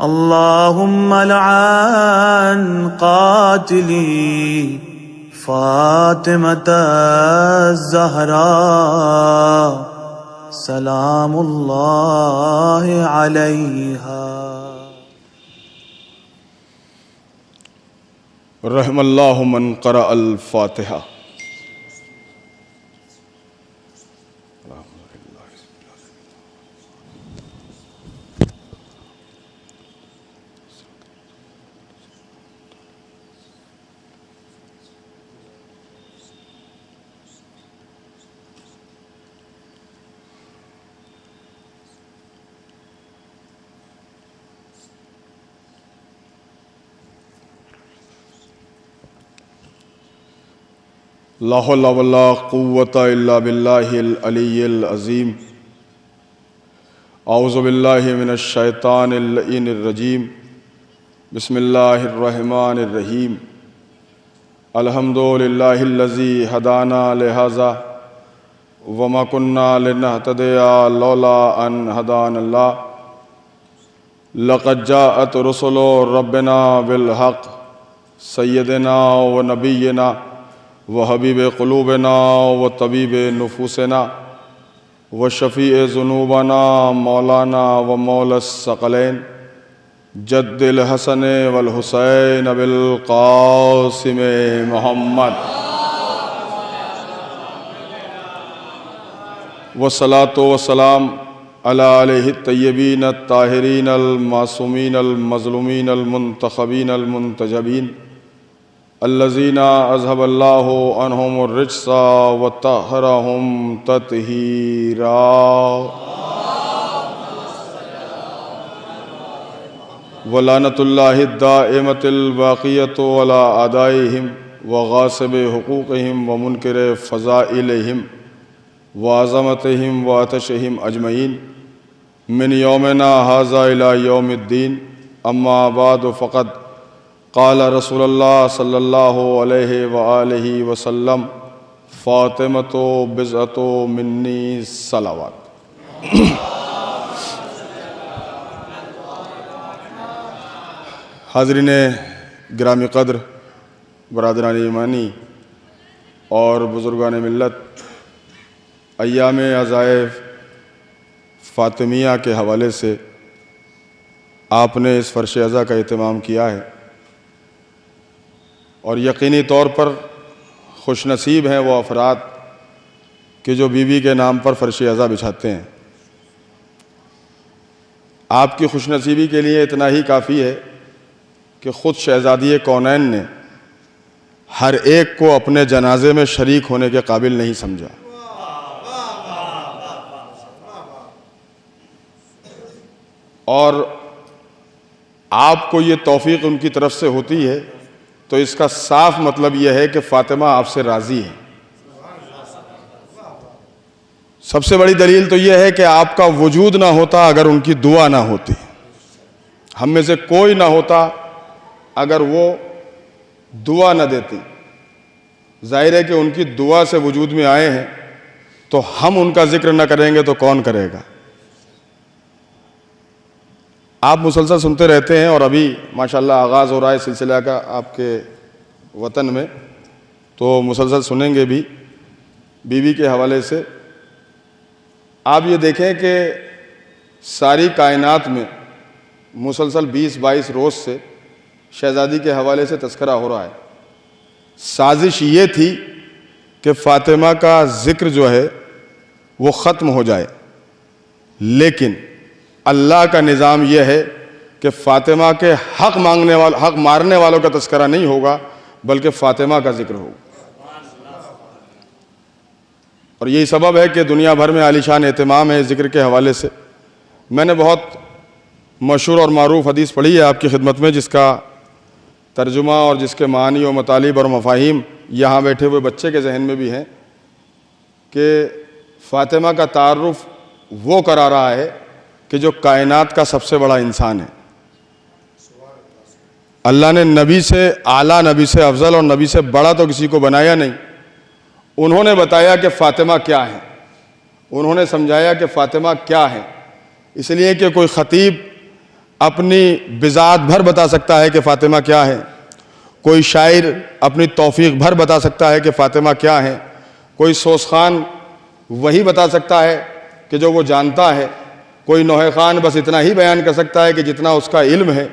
अल्लाहुम्मा लअन क़ातिली फ़ातिमता ज़हरा सलामुल्लाहि अलैहा। रहमल्लाहु मन क़रअल फ़ातिहा। ला हौला वला कुव्वता इल्ला बिल्लाहिल अलिय्यिल अज़ीम। औज़ु बिल्लाहि मिनश शैतानिर लईनिर रजीम। बिस्मिल्लाहिर रहमानिर रहीम। अल्हम्दुलिल्लाहिल्लज़ी हदाना लिहाज़ा वमा कुन्ना लिनहतदिया लौला अन हदानल्लाह। लक़द जाअत रुसुलु रब्बिना बिल हक़ सय्यदिना व नबिय्यिना व हबीब क़ुलूबिना व तबीब नुफूसिना व शफ़ीए ज़ुनूबना मौलाना व मौलस सकलैन जद्दिल हसन वल हुसैन बिल क़ासिम मोहम्मद वस्सलातु वस्सलाम अला आलिहि तय्यबीन ताहिरीन अल मासूमीन अल मज़लूमीन अल मुंतखबीन अल मुंतजबीन अल्लज़ीना अज़हबल्लाहु अन्हुमुर रिज्सा व तहरहुम तत्हीरा। व लानतुल्लाहि दाइमतिल बाक़ियतु अला अदाइहिम व गासिबि हुक़ूक़िहिम व मुनकिरि फ़ज़ाइलिहिम व अज़मतिहिम व अतशिहिम अजमईन मिन यौमिना हाज़ा इला यौमिद्दीन। अम्मा बाद फ़क़द क़ाल रसूलुल्लाह सल्लल्लाहु अलैहि व आलिहि वसल्लम फ़ातिमतु बिज़अतु मिन्नी सलावत। हाज़रीन गिरामी क़द्र, बरादरान ईमानी और बुज़ुर्गान मिल्लत, अय्याम अज़ाए फ़ातिमिया के हवाले से आपने इस फ़र्श अज़ा का एहतमाम किया है और यकीनी तौर पर खुशनसीब हैं वो अफराद कि जो बीवी के नाम पर फ़र्श अज़ा बिछाते हैं। आपकी खुशनसीबी के लिए इतना ही काफ़ी है कि ख़ुद शहज़ादी कौनैन ने हर एक को अपने जनाजे में शरीक होने के काबिल नहीं समझा। और आपको ये तौफ़ीक़ उनकी तरफ से होती है तो इसका साफ मतलब यह है कि फ़ातिमा आपसे राज़ी है। सबसे बड़ी दलील तो यह है कि आपका वजूद ना होता अगर उनकी दुआ ना होती। हम में से कोई ना होता अगर वो दुआ ना देती। जाहिर है कि उनकी दुआ से वजूद में आए हैं तो हम उनका जिक्र ना करेंगे तो कौन करेगा। आप मुसलसल सुनते रहते हैं और अभी माशाल्लाह आगाज़ हो रहा है सिलसिला का आपके वतन में, तो मुसलसल सुनेंगे भी बीवी के हवाले से। आप ये देखें कि सारी कायनात में मुसलसल 20-22 रोज़ से शहज़ादी के हवाले से तज़किरा हो रहा है। साजिश ये थी कि फ़ातिमा का ज़िक्र जो है वो ख़त्म हो जाए, लेकिन अल्लाह का निज़ाम यह है कि फ़ातिमा के हक़ मारने वालों का तज़किरा नहीं होगा बल्कि फ़ातिमा का ज़िक्र होगा। और यही सबब है कि दुनिया भर में आलीशान एहतमाम है ज़िक्र के हवाले से। मैंने बहुत मशहूर और मारूफ़ हदीस पढ़ी है आपकी खिदमत में, जिसका तर्जुमा और जिसके मानी और मतालिब और मफ़ाहीम यहाँ बैठे हुए बच्चे के जहन में भी हैं कि फ़ातिमा का तारुफ़ वो करा रहा है कि जो कायनात का सबसे बड़ा इंसान है। अल्लाह ने नबी से आला, नबी से अफजल और नबी से बड़ा तो किसी को बनाया नहीं। उन्होंने बताया कि फ़ातिमा क्या है, उन्होंने समझाया कि फ़ातिमा क्या है। इसलिए कि कोई ख़तीब अपनी बिजात भर बता सकता है कि फ़ातिमा क्या है, कोई शायर अपनी तौफीक भर बता सकता है कि फ़ातिमा क्या है, कोई सोसखान वही बता सकता है कि जो वो जानता है, कोई नौहे खान बस इतना ही बयान कर सकता है कि जितना उसका इल्म है।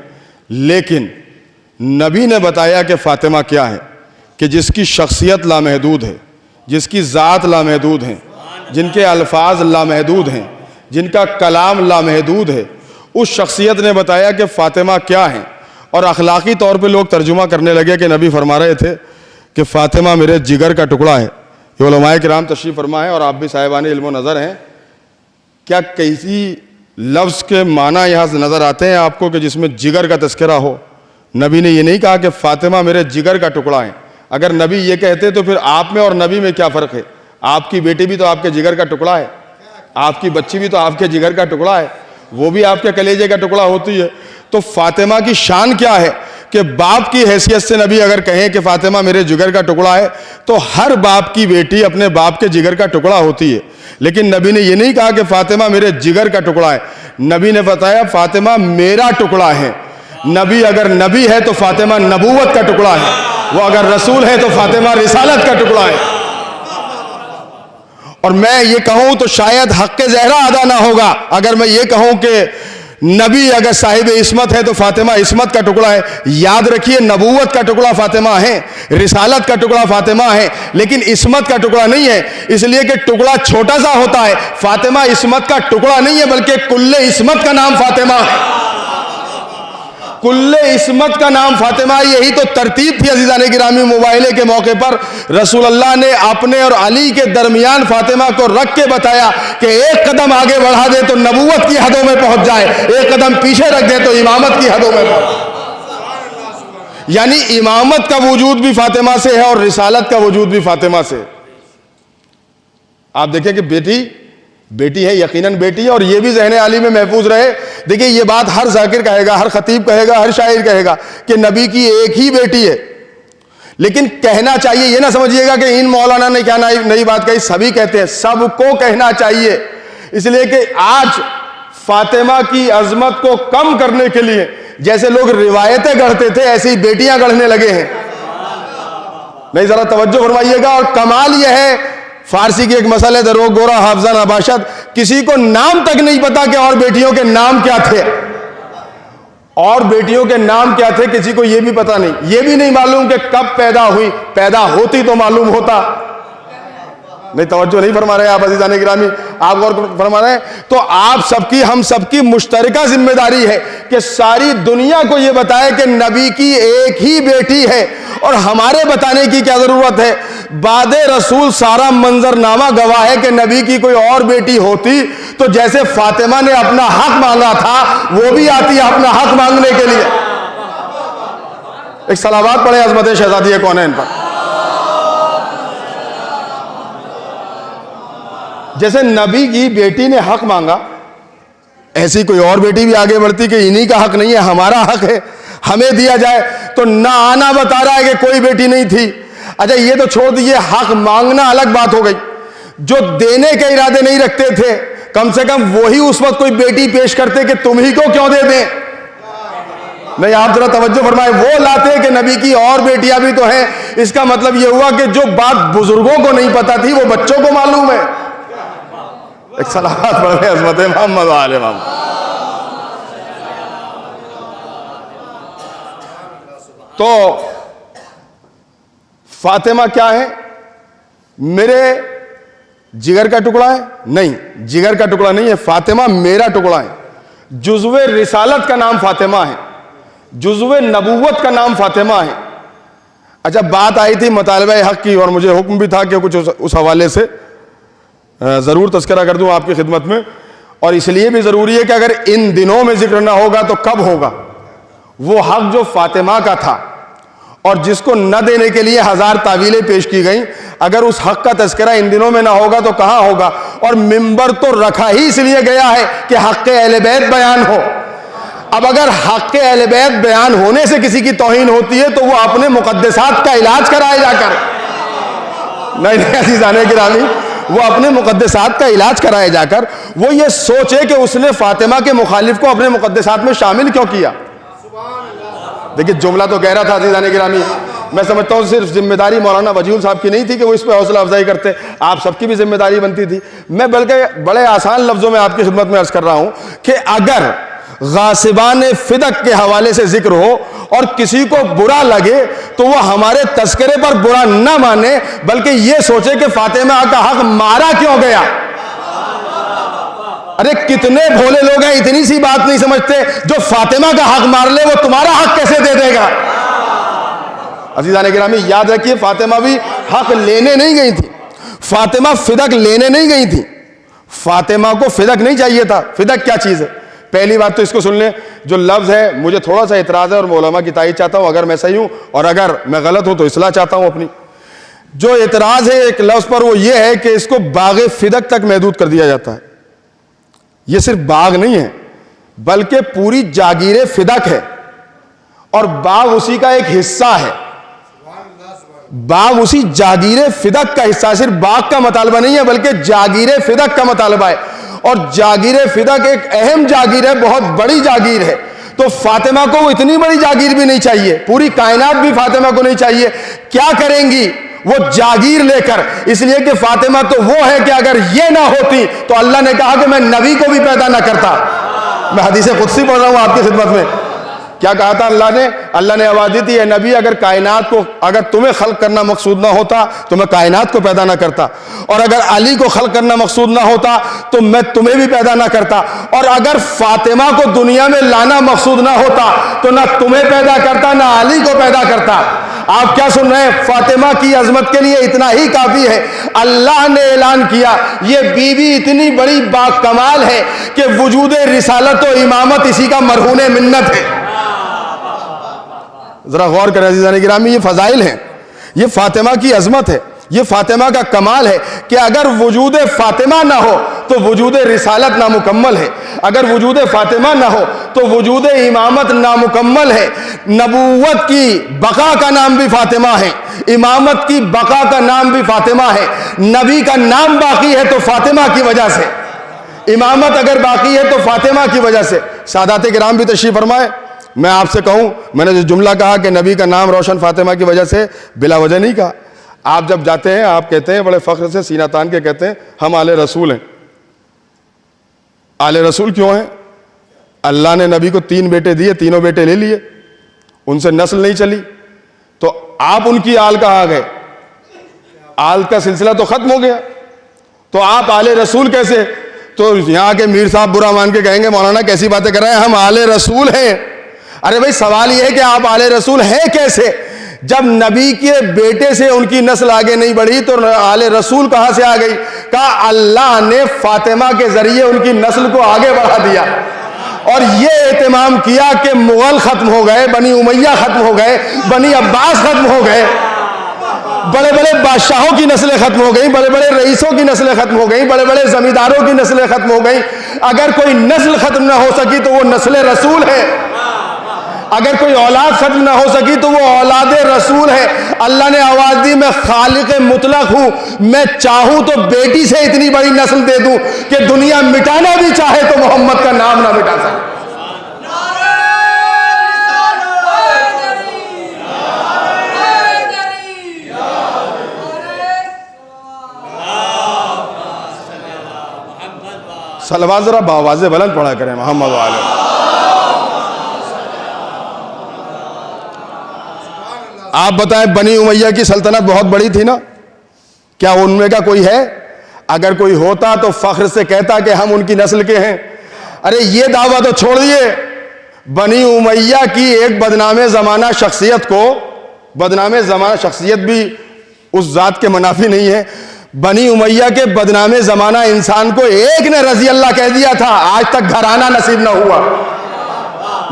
लेकिन नबी ने बताया कि फ़ातिमा क्या है, कि जिसकी शख्सियत लामहदूद है, जिसकी ज़ात लामहदूद है, जिनके अल्फाज लामहदूद हैं, जिनका कलाम लामहदूद है, उस शख्सियत ने बताया कि फ़ातिमा क्या है। और अखलाक़ी तौर पे लोग तर्जुमा करने लगे कि नबी फरमा रहे थे कि फ़ातिमा मेरे जिगर का टुकड़ा है। ये उलमाए किराम तशरीफ़ फरमा है और आप भी साहिबान इल्म व नज़र हैं। क्या किसी लफ्ज़ के माना यहाँ से नज़र आते हैं आपको कि जिसमें जिगर का तस्करा हो? नबी ने ये नहीं कहा कि फ़ातिमा मेरे जिगर का टुकड़ा है। अगर नबी ये कहते तो फिर आप में और नबी में क्या फ़र्क है? आपकी बेटी भी तो आपके जिगर का टुकड़ा है, आपकी बच्ची भी तो आपके जिगर का टुकड़ा है, वो भी आपके कलेजे का टुकड़ा होती है। तो फ़ातिमा की शान क्या है कि बाप की हैसियत से नबी अगर कहें कि फ़ातिमा मेरे जिगर का टुकड़ा है, तो हर बाप की बेटी अपने बाप के जिगर का टुकड़ा होती है। लेकिन नबी ने ये नहीं कहा कि फ़ातिमा मेरे जिगर का टुकड़ा है, नबी ने बताया फ़ातिमा मेरा टुकड़ा है। नबी अगर नबी है तो फ़ातिमा नबूवत का टुकड़ा है, वो अगर रसूल है तो फ़ातिमा रिसालत का टुकड़ा है। और मैं ये कहूं तो शायद हक़ ज़हरा अदा ना होगा अगर मैं ये कहूं कि नबी अगर साहिब इस्मत है तो फ़ातिमा इस्मत का टुकड़ा है। याद रखिए, नबूवत का टुकड़ा फ़ातिमा है, रिसालत का टुकड़ा फ़ातिमा है, लेकिन इस्मत का टुकड़ा नहीं है, इसलिए कि टुकड़ा छोटा सा होता है। फ़ातिमा इस्मत का टुकड़ा नहीं है, बल्कि कुल्ले इस्मत का नाम फ़ातिमा है। कुल्ले इस्मत का नाम फ़ातिमा। यही तो तरतीब थी अज़ीज़ाने गिरामी। मुबाइले के मौके पर रसूल अल्लाह ने अपने और अली के दरमियान फ़ातिमा को रख के बताया कि एक कदम आगे बढ़ा दे तो नबूवत की हदों में पहुंच जाए, एक कदम पीछे रख दे तो इमामत की हदों में पहुंच जाए। यानी इमामत का वजूद भी फ़ातिमा से है और रिसालत का वजूद भी फ़ातिमा से। आप देखें कि बेटी है, यकीनन बेटी है, और ये भी ज़हन आली में महफूज रहे। देखिए, ये बात हर ज़ाकिर कहेगा, हर खतीब कहेगा, हर शायर कहेगा कि नबी की एक ही बेटी है। लेकिन कहना चाहिए, ये ना समझिएगा कि इन मौलाना ने क्या नई बात कही, सभी कहते हैं, सबको कहना चाहिए। इसलिए कि आज फ़ातिमा की अजमत को कम करने के लिए जैसे लोग रिवायतें गढ़ते थे, ऐसे ही बेटियां गढ़ने लगे हैं। नहीं, जरा तवज्जो फरमाइएगा। और कमाल यह है, फारसी की एक मसल है, दरोग गोरा हाफजा नाबाशद, किसी को नाम तक नहीं पता कि और बेटियों के नाम क्या थे, और बेटियों के नाम क्या थे किसी को यह भी पता नहीं। यह भी नहीं मालूम कि कब पैदा हुई, पैदा होती तो मालूम होता। नहीं, तवज्जो नहीं फरमा रहे आप अज़ीज़ाने गिरामी, आप गौर फरमा रहे हैं। तो आप सबकी, हम सबकी मुश्तरका जिम्मेदारी है कि सारी दुनिया को यह बताए कि नबी की एक ही बेटी है, और हमारे बताने की क्या जरूरत है। बादे रसूल सारा मंजरनामा गवाह है कि नबी की कोई और बेटी होती तो जैसे फातिमा ने अपना हक मांगा था, वो भी आती है अपना हक मांगने के लिए। एक सलावत पढ़े अज़मत शहज़ादी कौनैन पर। जैसे नबी की बेटी ने हक मांगा, ऐसी कोई और बेटी भी आगे बढ़ती कि इन्हीं का हक नहीं है, हमारा हक है, हमें दिया जाए। तो ना आना बता रहा है कि कोई बेटी नहीं थी। अच्छा, ये तो छोड़ दीजिए, हक मांगना अलग बात हो गई। जो देने के इरादे नहीं रखते थे, कम से कम वही उस वक्त कोई बेटी पेश करते कि तुम ही को क्यों दे दें। नहीं, आप जरा तवज्जो फरमाए, वो लाते कि नबी की और बेटियां भी तो हैं। इसका मतलब यह हुआ कि जो बात बुजुर्गों को नहीं पता थी वो बच्चों को मालूम है। एक सलावत पढ़े अज़मत मोहम्मद वाले मोहम्मद। तो फातिमा क्या है? मेरे जिगर का टुकड़ा है? नहीं, जिगर का टुकड़ा नहीं है, फातिमा मेरा टुकड़ा है। जुज़्वे रिसालत का नाम फातिमा है, जुज़्वे नबूवत का नाम फातिमा है। अच्छा, बात आई थी मुतालिबा हक की, और मुझे हुक्म भी था कि कुछ उस हवाले से ज़रूर तज़किरा कर दूं आपकी खिदमत में। और इसलिए भी ज़रूरी है कि अगर इन दिनों में जिक्र ना होगा तो कब होगा? वो हक जो फातिमा का था और जिसको न देने के लिए हजार तावीलें पेश की गई, अगर उस हक का तज़किरा इन दिनों में ना होगा तो कहां होगा? और मिंबर तो रखा ही इसलिए गया है कि हक़ अहले बैत बयान हो। अब अगर हक़ अहले बैत बयान होने से किसी की तौहीन होती है तो वो अपने मुक़द्दसात का इलाज कराए जाकर। नहीं अज़ीज़ाने गिरामी, वो अपने मुकद्दसात का इलाज कराए जाकर वो ये सोचे कि उसने फातिमा के मुखालिफ को अपने मुकद्दसात में शामिल क्यों किया। देखिए जुमला तो गहरा था अज़ीज़ान गिरामी। मैं समझता हूँ सिर्फ जिम्मेदारी मौलाना वजीहुल साहब की नहीं थी कि वो इस पर हौसला अफजाई करते, आप सबकी भी जिम्मेदारी बनती थी। मैं बल्कि बड़े आसान लफ्ज़ों में आपकी खिदमत में अर्ज़ कर रहा हूँ कि अगर गासिबान फिदक के हवाले से जिक्र हो और किसी को बुरा लगे तो वो हमारे तस्करे पर बुरा ना माने, बल्कि ये सोचे कि फातिमा का हक मारा क्यों गया। अरे कितने भोले लोग हैं, इतनी सी बात नहीं समझते, जो फातिमा का हक मार ले वो तुम्हारा हक कैसे दे देगा। अज़ीज़ान गिरामी याद रखिए, फातिमा भी हक लेने नहीं गई थी, फातिमा फिदक लेने नहीं गई थी। फातिमा को फिदक नहीं चाहिए था। फिदक क्या चीज़ है? पहली बात तो इसको सुन लें, जो लफ्ज़ है मुझे थोड़ा सा इतराज़ है और मौलामा की ताईद चाहता हूँ, अगर मैं सही हूँ और अगर मैं गलत हूँ तो इस्लाह चाहता हूँ अपनी। जो इतराज़ है एक लफ्ज़ पर वो ये है कि इसको बाग़ फिदक तक महदूद कर दिया जाता है। ये सिर्फ बाग नहीं है बल्कि पूरी जागीर फिदक है और बाग उसी का एक हिस्सा है। बाग उसी जागीर फिदक का हिस्सा, सिर्फ बाग का मुतालबा नहीं है बल्कि जागीर फिदक का मुतालबा है। और जागीर फिदक एक अहम जागीर है, बहुत बड़ी जागीर है। तो फातिमा को इतनी बड़ी जागीर भी नहीं चाहिए, पूरी कायनात भी फातिमा को नहीं चाहिए। क्या करेंगी वो जागीर लेकर? इसलिए कि फातिमा तो वो है कि अगर ये ना होती तो अल्लाह ने कहा कि मैं नबी को भी पैदा ना करता। मैं हदीस कुदसी पढ़ रहा हूं आपकी खिदमत में। क्या कहा था अल्लाह ने आवाज़ दी थी, ए नबी अगर कायनात को, अगर तुम्हें खल्क करना मकसूद ना होता तो मैं कायनात को पैदा ना करता, और अगर अली को खल्क करना मकसूद ना होता तो मैं तुम्हें भी पैदा ना करता, और अगर फातिमा को दुनिया में लाना मकसूद ना होता तो ना तुम्हें पैदा करता ना अली को पैदा करता। आप क्या सुन रहे हैं? फातिमा की अजमत के लिए इतना ही काफी है। अल्लाह ने ऐलान किया ये बीवी इतनी बड़ी बाकमाल है कि वजूद रिसालत और इमामत इसी का मरहून मिन्नत है। जरा गौर करें अज़ीज़ान गिरामी, ये फजाइल हैं, ये फातिमा की अजमत है, ये फातिमा का कमाल है कि अगर वजूद फातिमा ना हो तो वजूद रिसालत नामुकम्मल है, अगर वजूद फातिमा ना हो तो वजूद इमामत नामुकम्मल है। नबूवत की बका का नाम भी फातिमा है, इमामत की बका का नाम भी फातिमा है। नबी का नाम बाकी है तो फातिमा की वजह से, इमामत अगर बाकी है तो फातिमा की वजह से। सादात किराम भी तशरीफ फरमाए। मैं आपसे कहूं, मैंने जो जुमला कहा कि नबी का नाम रोशन फातिमा की वजह से, बिला वजह नहीं कहा। आप जब जाते हैं आप कहते हैं बड़े फख्र से सीना तान के कहते हैं हम आले रसूल हैं। आले रसूल क्यों हैं? अल्लाह ने नबी को 3 बेटे दिए, तीनों बेटे ले लिए, उनसे नस्ल नहीं चली, तो आप उनकी आल कहाँ गए? आल का सिलसिला तो खत्म हो गया, तो आप आले रसूल कैसे? तो यहाँ के मीर साहब बुरा मान के कहेंगे मौलाना कैसी बातें कर रहे हैं, हम आले रसूल हैं। अरे भाई सवाल यह है कि आप आले रसूल हैं कैसे? जब नबी के बेटे से उनकी नस्ल आगे नहीं बढ़ी तो आले रसूल कहां से आ गई? कहा अल्लाह ने फातिमा के जरिए उनकी नस्ल को आगे बढ़ा दिया और ये एहतमाम किया कि मुगल खत्म हो गए, बनी उमैया खत्म हो गए, बनी अब्बास खत्म हो गए, बड़े बड़े बादशाहों की नस्लें खत्म हो गई, बड़े बड़े रईसों की नस्लें खत्म हो गई, बड़े बड़े जमींदारों की नस्लें खत्म हो गई। अगर कोई नस्ल खत्म ना हो सकी तो वो नस्ल रसूल है, अगर कोई औलाद खत्म ना हो सकी तो वो औलाद रसूल है। अल्लाह ने आवाज दी मैं खालिक मुतलक हूं, मैं चाहूं तो बेटी से इतनी बड़ी नस्ल दे दूं कि दुनिया मिटाना भी चाहे तो मोहम्मद का नाम ना मिटा सके। सलवात जरा बावाज़े बुलंद पढ़ा करें मोहम्मद वाले। आप बताएं बनी उमैया की सल्तनत बहुत बड़ी थी ना, क्या उनमें का कोई है? अगर कोई होता तो फख्र से कहता कि हम उनकी नस्ल के हैं। अरे ये दावा तो छोड़ दिए, बनी उमैया की एक बदनामे ज़माना शख्सियत को, बदनामे ज़माना शख्सियत भी उस जात के मुनाफी नहीं है। बनी उमैया के बदनामे ज़माना इंसान को एक ने रजी अल्लाह कह दिया था, आज तक घराना नसीब ना हुआ।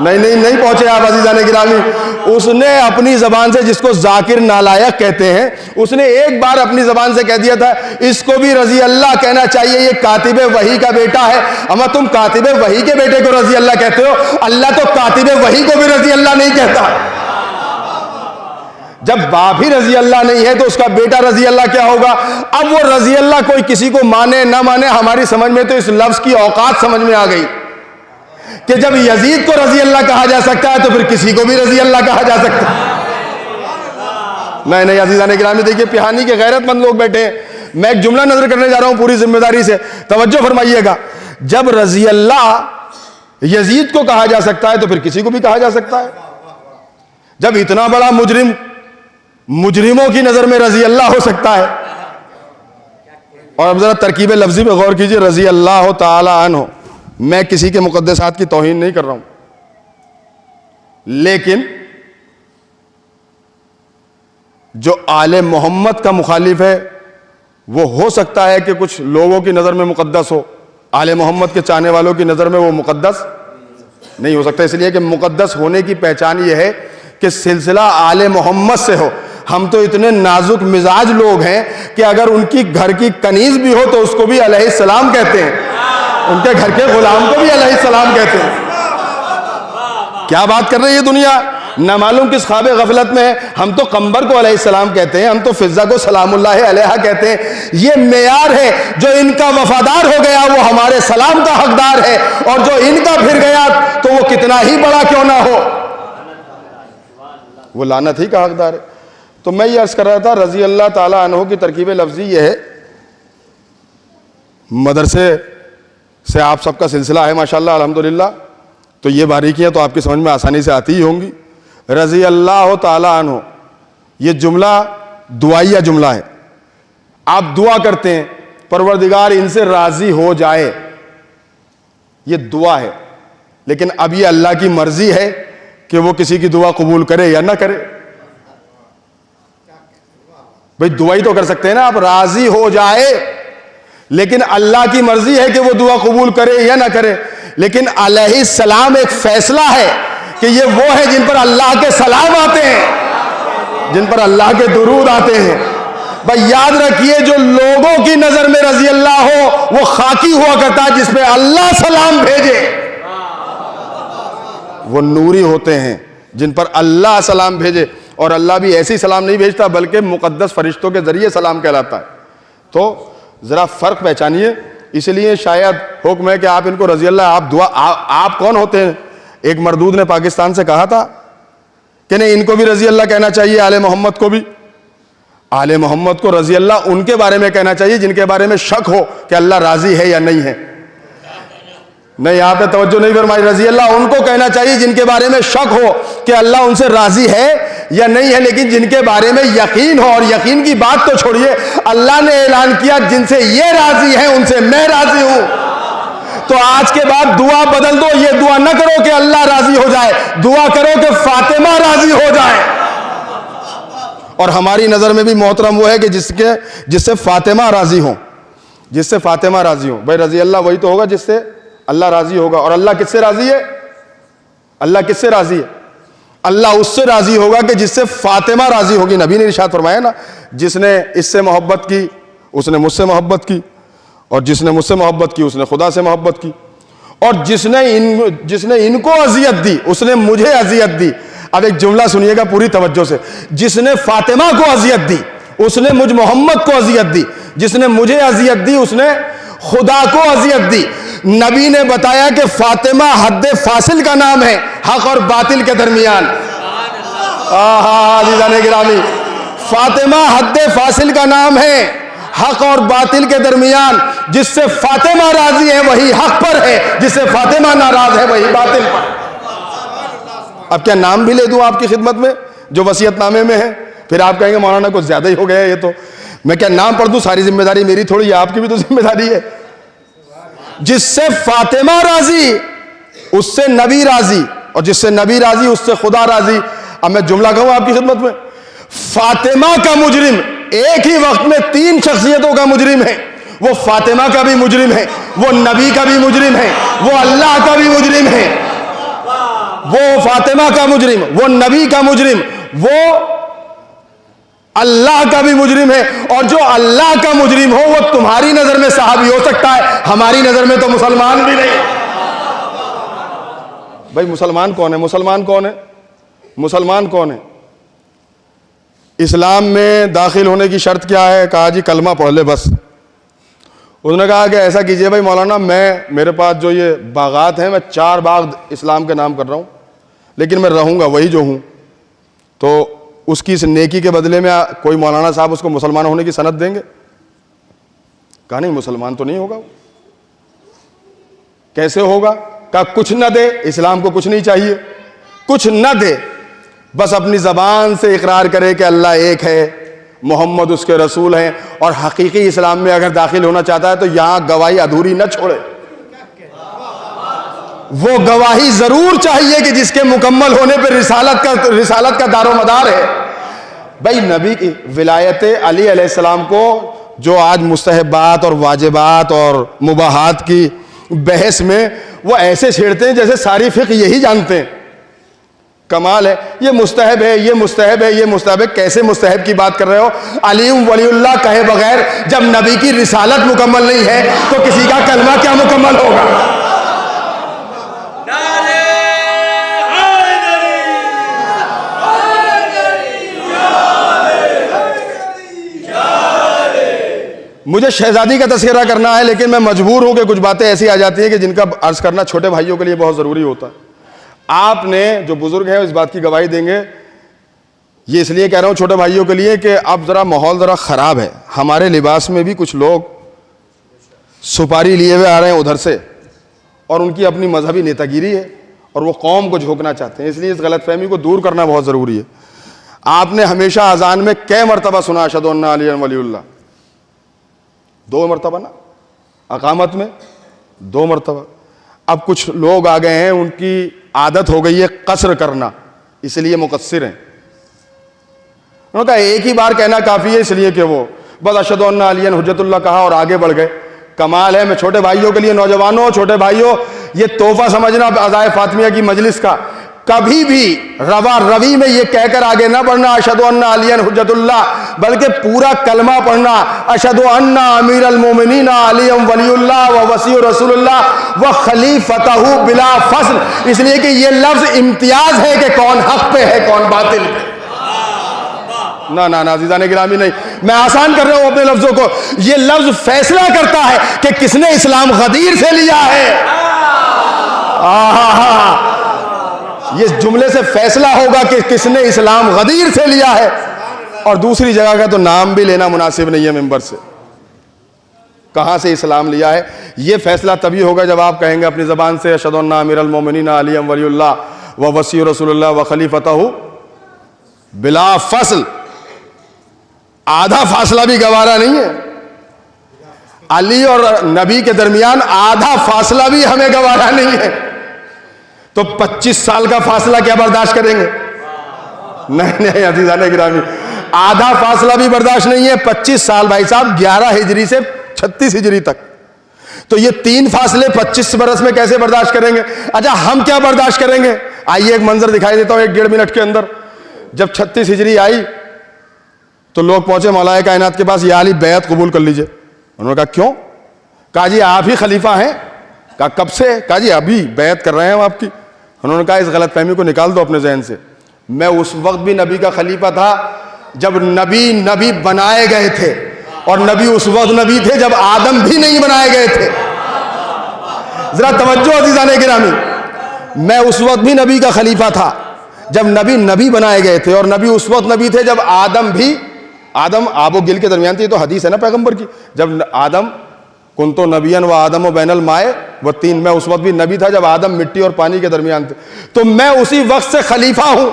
नहीं पहुंचे आप अज़ीज़ान गिरामी। उसने अपनी जबान से, जिसको जाकिर नालायक कहते हैं, उसने एक बार अपनी जबान से कह दिया था इसको भी रजी अल्लाह कहना चाहिए, ये कातिबे वही का बेटा है। अमा तुम कातिबे वही के बेटे को रजी अल्लाह कहते हो, अल्लाह तो कातिबे वही को भी रजी अल्लाह नहीं कहता। जब बाप ही रजी अल्लाह नहीं है तो उसका बेटा रजी अल्लाह क्या होगा। अब वो रजी अल्लाह कोई किसी को माने ना माने, हमारी समझ में तो इस लफ्ज की औकात समझ में आ गई कि जब यजीद को रजी अल्लाह कहा जा सकता है तो फिर किसी को भी रजी अल्लाह कहा जा सकता है। नहीं अजीज़ान गिरामी, देखिए पिहानी के गैरतमंद लोग बैठे हैं। मैं एक जुमला नजर करने जा रहा हूं पूरी जिम्मेदारी से, तवज्जो फरमाइएगा। जब रजी अल्लाह यजीद को कहा जा सकता है तो फिर किसी को भी कहा जा सकता है। जब इतना बड़ा मुजरिम मुजरिमों की नजर में रजी अल्लाह हो सकता है, और अब जरा तरकीब लफ्जी पे गौर कीजिए, रजी अल्लाह ताला अन्हु, मैं किसी के मुकद्दसात की तौहीन नहीं कर रहा हूं, लेकिन जो आले मोहम्मद का मुखालिफ है वो हो सकता है कि कुछ लोगों की नजर में मुकद्दस हो, आले मोहम्मद के चाहने वालों की नजर में वो मुकद्दस नहीं हो सकता। इसलिए कि मुकद्दस होने की पहचान ये है कि सिलसिला आले मोहम्मद से हो। हम तो इतने नाजुक मिजाज लोग हैं कि अगर उनकी घर की कनीज भी हो तो उसको भी अलैहिस्सलाम कहते हैं, उनके घर के गुलाम को भी अलैहिस्सलाम कहते हैं। क्या बात कर रही है दुनिया, ना मालूम किस ख्वाब गफलत में है। हम तो कंबर को अलैहिस्सलाम कहते हैं, हम तो फिजा को सलामुल्लाह अलैहा कहते हैं। ये मेयार है, जो इनका वफादार हो गया वो हमारे सलाम का हकदार है, और जो इनका फिर गया तो वो कितना ही बड़ा क्यों ना हो वो लानत ही का हकदार है। तो मैं ये अर्ज कर रहा था, रजी अल्लाह ताला अन्हु की तरकीब लफ्जी ये है, मदरसे से आप सबका सिलसिला है माशाल्लाह अल्हम्दुलिल्लाह, तो ये बारीकियां तो आपकी समझ में आसानी से आती ही होंगी। रजी अल्लाह ताला अन्हु ये जुमला दुआइया जुमला है। आप दुआ करते हैं परवरदिगार इनसे राजी हो जाए, ये दुआ है, लेकिन अब ये अल्लाह की मर्जी है कि वो किसी की दुआ कबूल करे या ना करे। भाई दुआ ही तो कर सकते हैं ना आप, राजी हो जाए, लेकिन अल्लाह की मर्जी है कि वो दुआ कबूल करे या ना करे। लेकिन अलैहिस्सलाम एक फैसला है कि ये वो है जिन पर अल्लाह के सलाम आते हैं, जिन पर अल्लाह के दुरूद आते हैं। भाई याद रखिए, जो लोगों की नजर में रजी अल्लाह हो वो खाकी हुआ करता है, जिसपे अल्लाह सलाम भेजे वो नूरी होते हैं, जिन पर अल्लाह सलाम भेजे। और अल्लाह भी ऐसी सलाम नहीं भेजता बल्कि मुकद्दस फरिश्तों के जरिए सलाम कहलाता है। तो जरा फर्क पहचानिए। इसलिए शायद हुक्म है कि आप इनको रजी अल्लाह, आप दुआ, आप कौन होते हैं। एक मरदूद ने पाकिस्तान से कहा था कि नहीं, इनको भी रजी अल्लाह कहना चाहिए, आले मोहम्मद को भी। आले मोहम्मद को रजी अल्लाह उनके बारे में कहना चाहिए जिनके बारे में शक हो कि अल्लाह राजी है या नहीं है। नहीं, यहां पे तवज्जो नहीं फरमाई। रजी अल्लाह उनको कहना चाहिए जिनके बारे में शक हो कि अल्लाह उनसे राजी है या नहीं है, लेकिन जिनके बारे में यकीन हो। और यकीन की बात तो छोड़िए, अल्लाह ने ऐलान किया जिनसे ये राजी है उनसे मैं राजी हूं। तो आज के बाद दुआ बदल दो, ये दुआ ना करो कि अल्लाह राजी हो जाए, दुआ करो कि फातिमा राजी हो जाए। और हमारी नजर में भी मोहतरम वो है कि जिससे फातिमा राजी हो, जिससे फातिमा राजी हो। भाई रजी अल्लाह वही तो होगा जिससे अल्लाह राजी होगा। और अल्लाह किससे राजी है, अल्लाह किससे राजी है, अल्लाह उससे राजी होगा कि जिससे फातिमा राजी होगी। नबी ने इरशाद फरमाया ना, जिसने इससे मोहब्बत की उसने मुझसे मोहब्बत की, और जिसने मुझसे मोहब्बत की उसने खुदा से मोहब्बत की, और जिसने इनको अजियत दी उसने मुझे अजियत दी। अब एक जुमला सुनिएगा पूरी तवज्जो से, जिसने फातिमा को अजियत दी उसने मुझ मोहम्मद को अजियत दी, जिसने मुझे अजियत दी उसने खुदा को अजियत दी। नबी ने बताया कि फातिमा हद फासिल का नाम है हक और बातिल के दरमियान। गिरामी, फातिमा हद फासिल का नाम है हक और बातिल के दरमियान। जिससे फातिमा राजी है वही हक पर है, जिससे फातिमा नाराज है वही बातिल पर। अब क्या नाम भी ले दूं आपकी खिदमत में जो वसीयतनामे में है, फिर आप कहेंगे मौलाना कुछ ज्यादा ही हो गया ये तो। मैं क्या नाम पढ़ दूं, सारी जिम्मेदारी मेरी थोड़ी है, आपकी भी तो जिम्मेदारी है। जिससे फातिमा राजी उससे नबी राजी, और जिससे नबी राजी उससे खुदा राजी। अब मैं जुमला कहूं आपकी खिदमत में, फातिमा का मुजरिम एक ही वक्त में 3 शख्सियतों का मुजरिम है। वो फातिमा का भी मुजरिम है, वो नबी का भी मुजरिम है, वो अल्लाह का भी मुजरिम है। वो फातिमा का मुजरिम, वो नबी का मुजरिम, वो अल्लाह का भी मुजरिम है। और जो अल्लाह का मुजरिम हो वो तुम्हारी नजर में सहाबी हो सकता है, हमारी नजर में तो मुसलमान भी नहीं। भाई मुसलमान कौन है, मुसलमान कौन है, मुसलमान कौन है। इस्लाम में दाखिल होने की शर्त क्या है? कहा जी कलमा पढ़ ले बस। उसने कहा कि ऐसा कीजिए भाई मौलाना, मेरे पास जो ये बागात हैं, मैं 4 बाग इस्लाम के नाम कर रहा हूँ, लेकिन मैं रहूँगा वही जो हूँ। तो उसकी इस नेकी के बदले में कोई मौलाना साहब उसको मुसलमान होने की सनद देंगे? कहा नहीं, मुसलमान तो नहीं होगा। कैसे होगा? कहा कुछ न दे, इस्लाम को कुछ नहीं चाहिए, कुछ न दे, बस अपनी ज़बान से इकरार करे कि अल्लाह एक है, मोहम्मद उसके रसूल हैं, और हकीकी इस्लाम में अगर दाखिल होना चाहता है तो यहाँ गवाही अधूरी न छोड़े। वो गवाही जरूर चाहिए कि जिसके मुकम्मल होने पर रिसालत का दारोमदार है। भाई नबी की विलायत अली अलैहिस्सलाम को जो आज मुस्तहबात और वाजिबात और मुबाहात की बहस में वो ऐसे छेड़ते हैं जैसे सारी फिक़्ह यही जानते हैं। कमाल है, ये मुस्तहब है, ये मुस्तहब है, ये मुस्तहब है। कैसे मुस्तहब की बात कर रहे हो? अली वलीउल्लाह कहे बगैर जब नबी की रिसालत मुकम्मल नहीं है तो किसी का कलमा क्या मुकम्मल होगा? मुझे शहजादी का तस्करा करना है, लेकिन मैं मजबूर हूं कि कुछ बातें ऐसी आ जाती हैं कि जिनका अर्ज करना छोटे भाइयों के लिए बहुत ज़रूरी होता है। आपने जो बुजुर्ग हैं इस बात की गवाही देंगे। ये इसलिए कह रहा हूं छोटे भाइयों के लिए कि अब ज़रा माहौल ज़रा ख़राब है। हमारे लिबास में भी कुछ लोग सुपारी लिए हुए आ रहे हैं उधर से, और उनकी अपनी मजहबी नेतागिरी है और वो कौम को झोंकना चाहते हैं। इसलिए इस गलतफहमी को दूर करना बहुत ज़रूरी है। आपने हमेशा अजान में कै मरतबा सुना अशहदु अन्ना अलिय्यन वलीउल्लाह? 2 मरतबा ना? अकामत में 2 मरतबा। अब कुछ लोग आ गए हैं, उनकी आदत हो गई है कसर करना, इसलिए मुकस्सिर हैं। उन्होंने कहा एक ही बार कहना काफ़ी है, इसलिए कि वो बस अशहदु अन्ना अलिय्यन हुज्जतुल्लाह कहा और आगे बढ़ गए। कमाल है। मैं छोटे भाइयों के लिए, नौजवानों, छोटे भाइयों, ये तोहफा समझना अज़ाए फातिमिया की मजलिस का। कभी भी रवा रवी में ये कहकर आगे ना बढ़ना अशहदु अन्ना अलिय्यन हुज्जतुल्लाह, बल्कि पूरा कलमा पढ़ना अशहदु अन्ना अमीरुल मोमिनीन अली वलीउल्लाह व वसीउ रसूलुल्लाह व खलीफतहु बिला फस्ल। इसलिए कि ये लफ्ज इम्तियाज है कि कौन हक पे है कौन बातिल पे। ना ना ना अज़ीज़ान गिरामी, नहीं, मैं आसान कर रहा हूं अपने लफ्जों को। ये लफ्ज फैसला करता है कि किसने इस्लाम गदीर से लिया है। ये जुमले से फैसला होगा कि किसने इस्लाम गदीर से लिया है। और दूसरी जगह का तो नाम भी लेना मुनासिब नहीं है मिंबर से। कहां से इस्लाम लिया है ये फैसला तभी होगा जब आप कहेंगे अपनी जबान से अशहदु अन्ना अमीरुल मोमिनीन अली वलीउल्लाह व वसीउ रसूलुल्लाह व खलीफतहु बिला फस्ल। आधा फासला भी गवारा नहीं है। अली और नबी के दरमियान आधा फासला भी हमें गवारा नहीं है। तो 25 साल का फासला क्या बर्दाश्त करेंगे? नहीं नहीं अज़ीज़ान गिरामी, आधा फासला भी बर्दाश्त नहीं है। 25 साल भाई साहब, 11 हिजरी से 36 हिजरी तक, तो ये 3 फासले 25 बरस में कैसे बर्दाश्त करेंगे? अच्छा हम क्या बर्दाश्त करेंगे? आइए एक मंजर दिखाई देता हूं 1-1.5 मिनट के अंदर। जब 36 हिजरी आई तो लोग पहुंचे मौलाए कायनात के पास, या अली बैत कबूल कर लीजिए। उन्होंने कहा क्यों? कहा जी आप ही खलीफा हैं। कहा कब से? कहा जी अभी बैत कर रहे हैं हम आपकी। उन्होंने कहा इस गलतफहमी को निकाल दो अपने जहन से। मैं उस वक्त भी नबी का खलीफा था जब नबी बनाए गए थे, और नबी उस वक्त नबी थे जब आदम भी नहीं बनाए गए थे। जरा तवज्जो अज़ीज़ान गिरामी, मैं उस वक्त भी नबी का खलीफा था जब नबी बनाए गए थे, और नबी उस वक्त नबी थे जब आदम आबो गिल के दरमियान थी। तो हदीस है ना पैगंबर की, जब आदम कुंतो नबियन व आदम व बैनल माए व तीन, मैं उस वक्त भी नबी था जब आदम मिट्टी और पानी के दरमियान थे। तो मैं उसी वक्त से खलीफा हूं।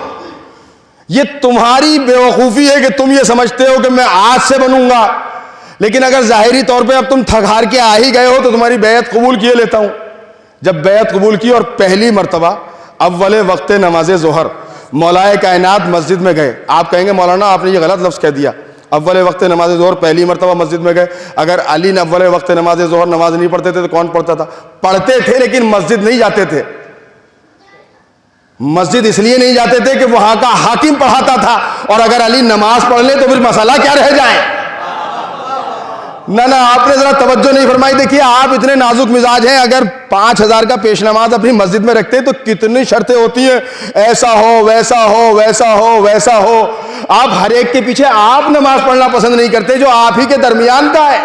ये तुम्हारी बेवकूफ़ी है कि तुम ये समझते हो कि मैं आज से बनूंगा, लेकिन अगर जाहिरी तौर पे अब तुम थक हार के आ ही गए हो तो तुम्हारी बैत कबूल किए लेता हूं। जब बैत कबूल की और पहली मरतबा अव्वल वक्त नमाज ज़ोहर मौलाए कायनात मस्जिद में गए। आप कहेंगे मौलाना आपने ये गलत लफ्ज़ कह दिया, अव्वल वक्त नमाज ज़ोहर पहली मरतबा मस्जिद में गए। अगर अली ने अव्वल वक्त नमाज ज़ोहर नमाज नहीं पढ़ते थे तो कौन पढ़ता था? पढ़ते थे लेकिन मस्जिद नहीं जाते थे। मस्जिद इसलिए नहीं जाते थे कि वहां का हाकिम पढ़ाता था, और अगर अली नमाज पढ़ ले तो फिर मसला क्या रह जाए? ना आपने जरा तवज्जो नहीं फरमाई। देखिए आप इतने नाजुक मिजाज हैं, अगर 5000 का पेश नमाज अपनी मस्जिद में रखते तो कितनी शर्तें होती हैं, ऐसा हो वैसा हो वैसा हो वैसा हो। आप हर एक के पीछे आप नमाज पढ़ना पसंद नहीं करते जो आप ही के दरमियान का है,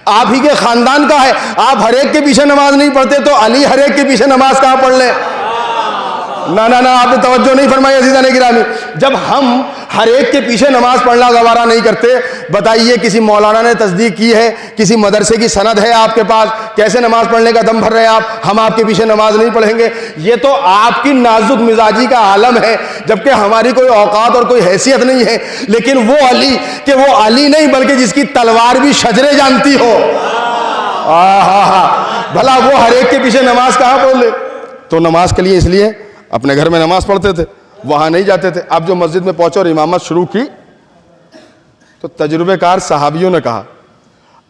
आप ही के खानदान का है। आप हर एक के पीछे नमाज नहीं पढ़ते तो अली हर एक के पीछे नमाज कहां पढ़ ले? ना ना ना, आपने तवज्जो नहीं फरमाई अज़ीज़ान गिरामी। जब हम हर एक के पीछे नमाज पढ़ना गवारा नहीं करते, बताइए किसी मौलाना ने तस्दीक की है, किसी मदरसे की सनद है आपके पास, कैसे नमाज पढ़ने का दम भर रहे हैं आप, हम आपके पीछे नमाज नहीं पढ़ेंगे? ये तो आपकी नाजुक मिजाजी का आलम है, जबकि हमारी कोई औकात और कोई हैसियत नहीं है। लेकिन वो अली कि वो अली नहीं बल्कि जिसकी तलवार भी शजरे जानती हो, भला वो हर एक के पीछे नमाज कहां पढ़ ले? तो नमाज के लिए इसलिए अपने घर में नमाज पढ़ते थे, वहां नहीं जाते थे। अब जो मस्जिद में पहुंचे और इमामत शुरू की तो तजुर्बेकार सहाबियों ने कहा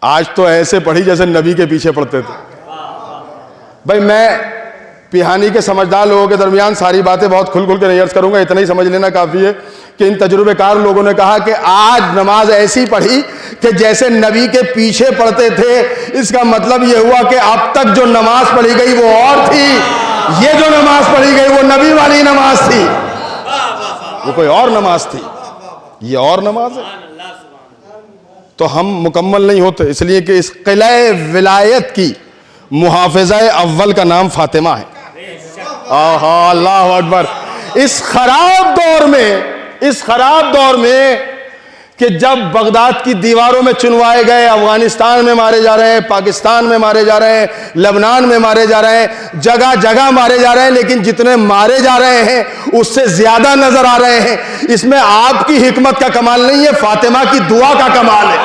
आज तो ऐसे पढ़ी जैसे नबी के पीछे पढ़ते थे। भाई मैं पिहानी के समझदार लोगों के दरमियान सारी बातें बहुत खुल के नहीं अर्ज करूंगा, इतना ही समझ लेना काफी है कि इन तजुर्बेकार लोगों ने कहा कि आज नमाज ऐसी पढ़ी कि जैसे नबी के पीछे पढ़ते थे। इसका मतलब यह हुआ कि अब तक जो नमाज पढ़ी गई वो और थी, ये जो नमाज पढ़ी गई वो नबी वाली नमाज थी, वो कोई और नमाज थी, ये और नमाज है। तो हम मुकम्मल नहीं होते, इसलिए कि इस किला विलायत की मुहाफिजा अव्वल का नाम फातिमा है। आहा, अल्लाह अकबर। इस खराब दौर में कि जब बगदाद की दीवारों में चुनवाए गए, अफगानिस्तान में मारे जा रहे हैं, पाकिस्तान में मारे जा रहे हैं, लेबनान में मारे जा रहे हैं, जगह जगह मारे जा रहे हैं, लेकिन जितने मारे जा रहे हैं उससे ज्यादा नजर आ रहे हैं। इसमें आपकी हिकमत का कमाल नहीं है, फातिमा की दुआ का कमाल है।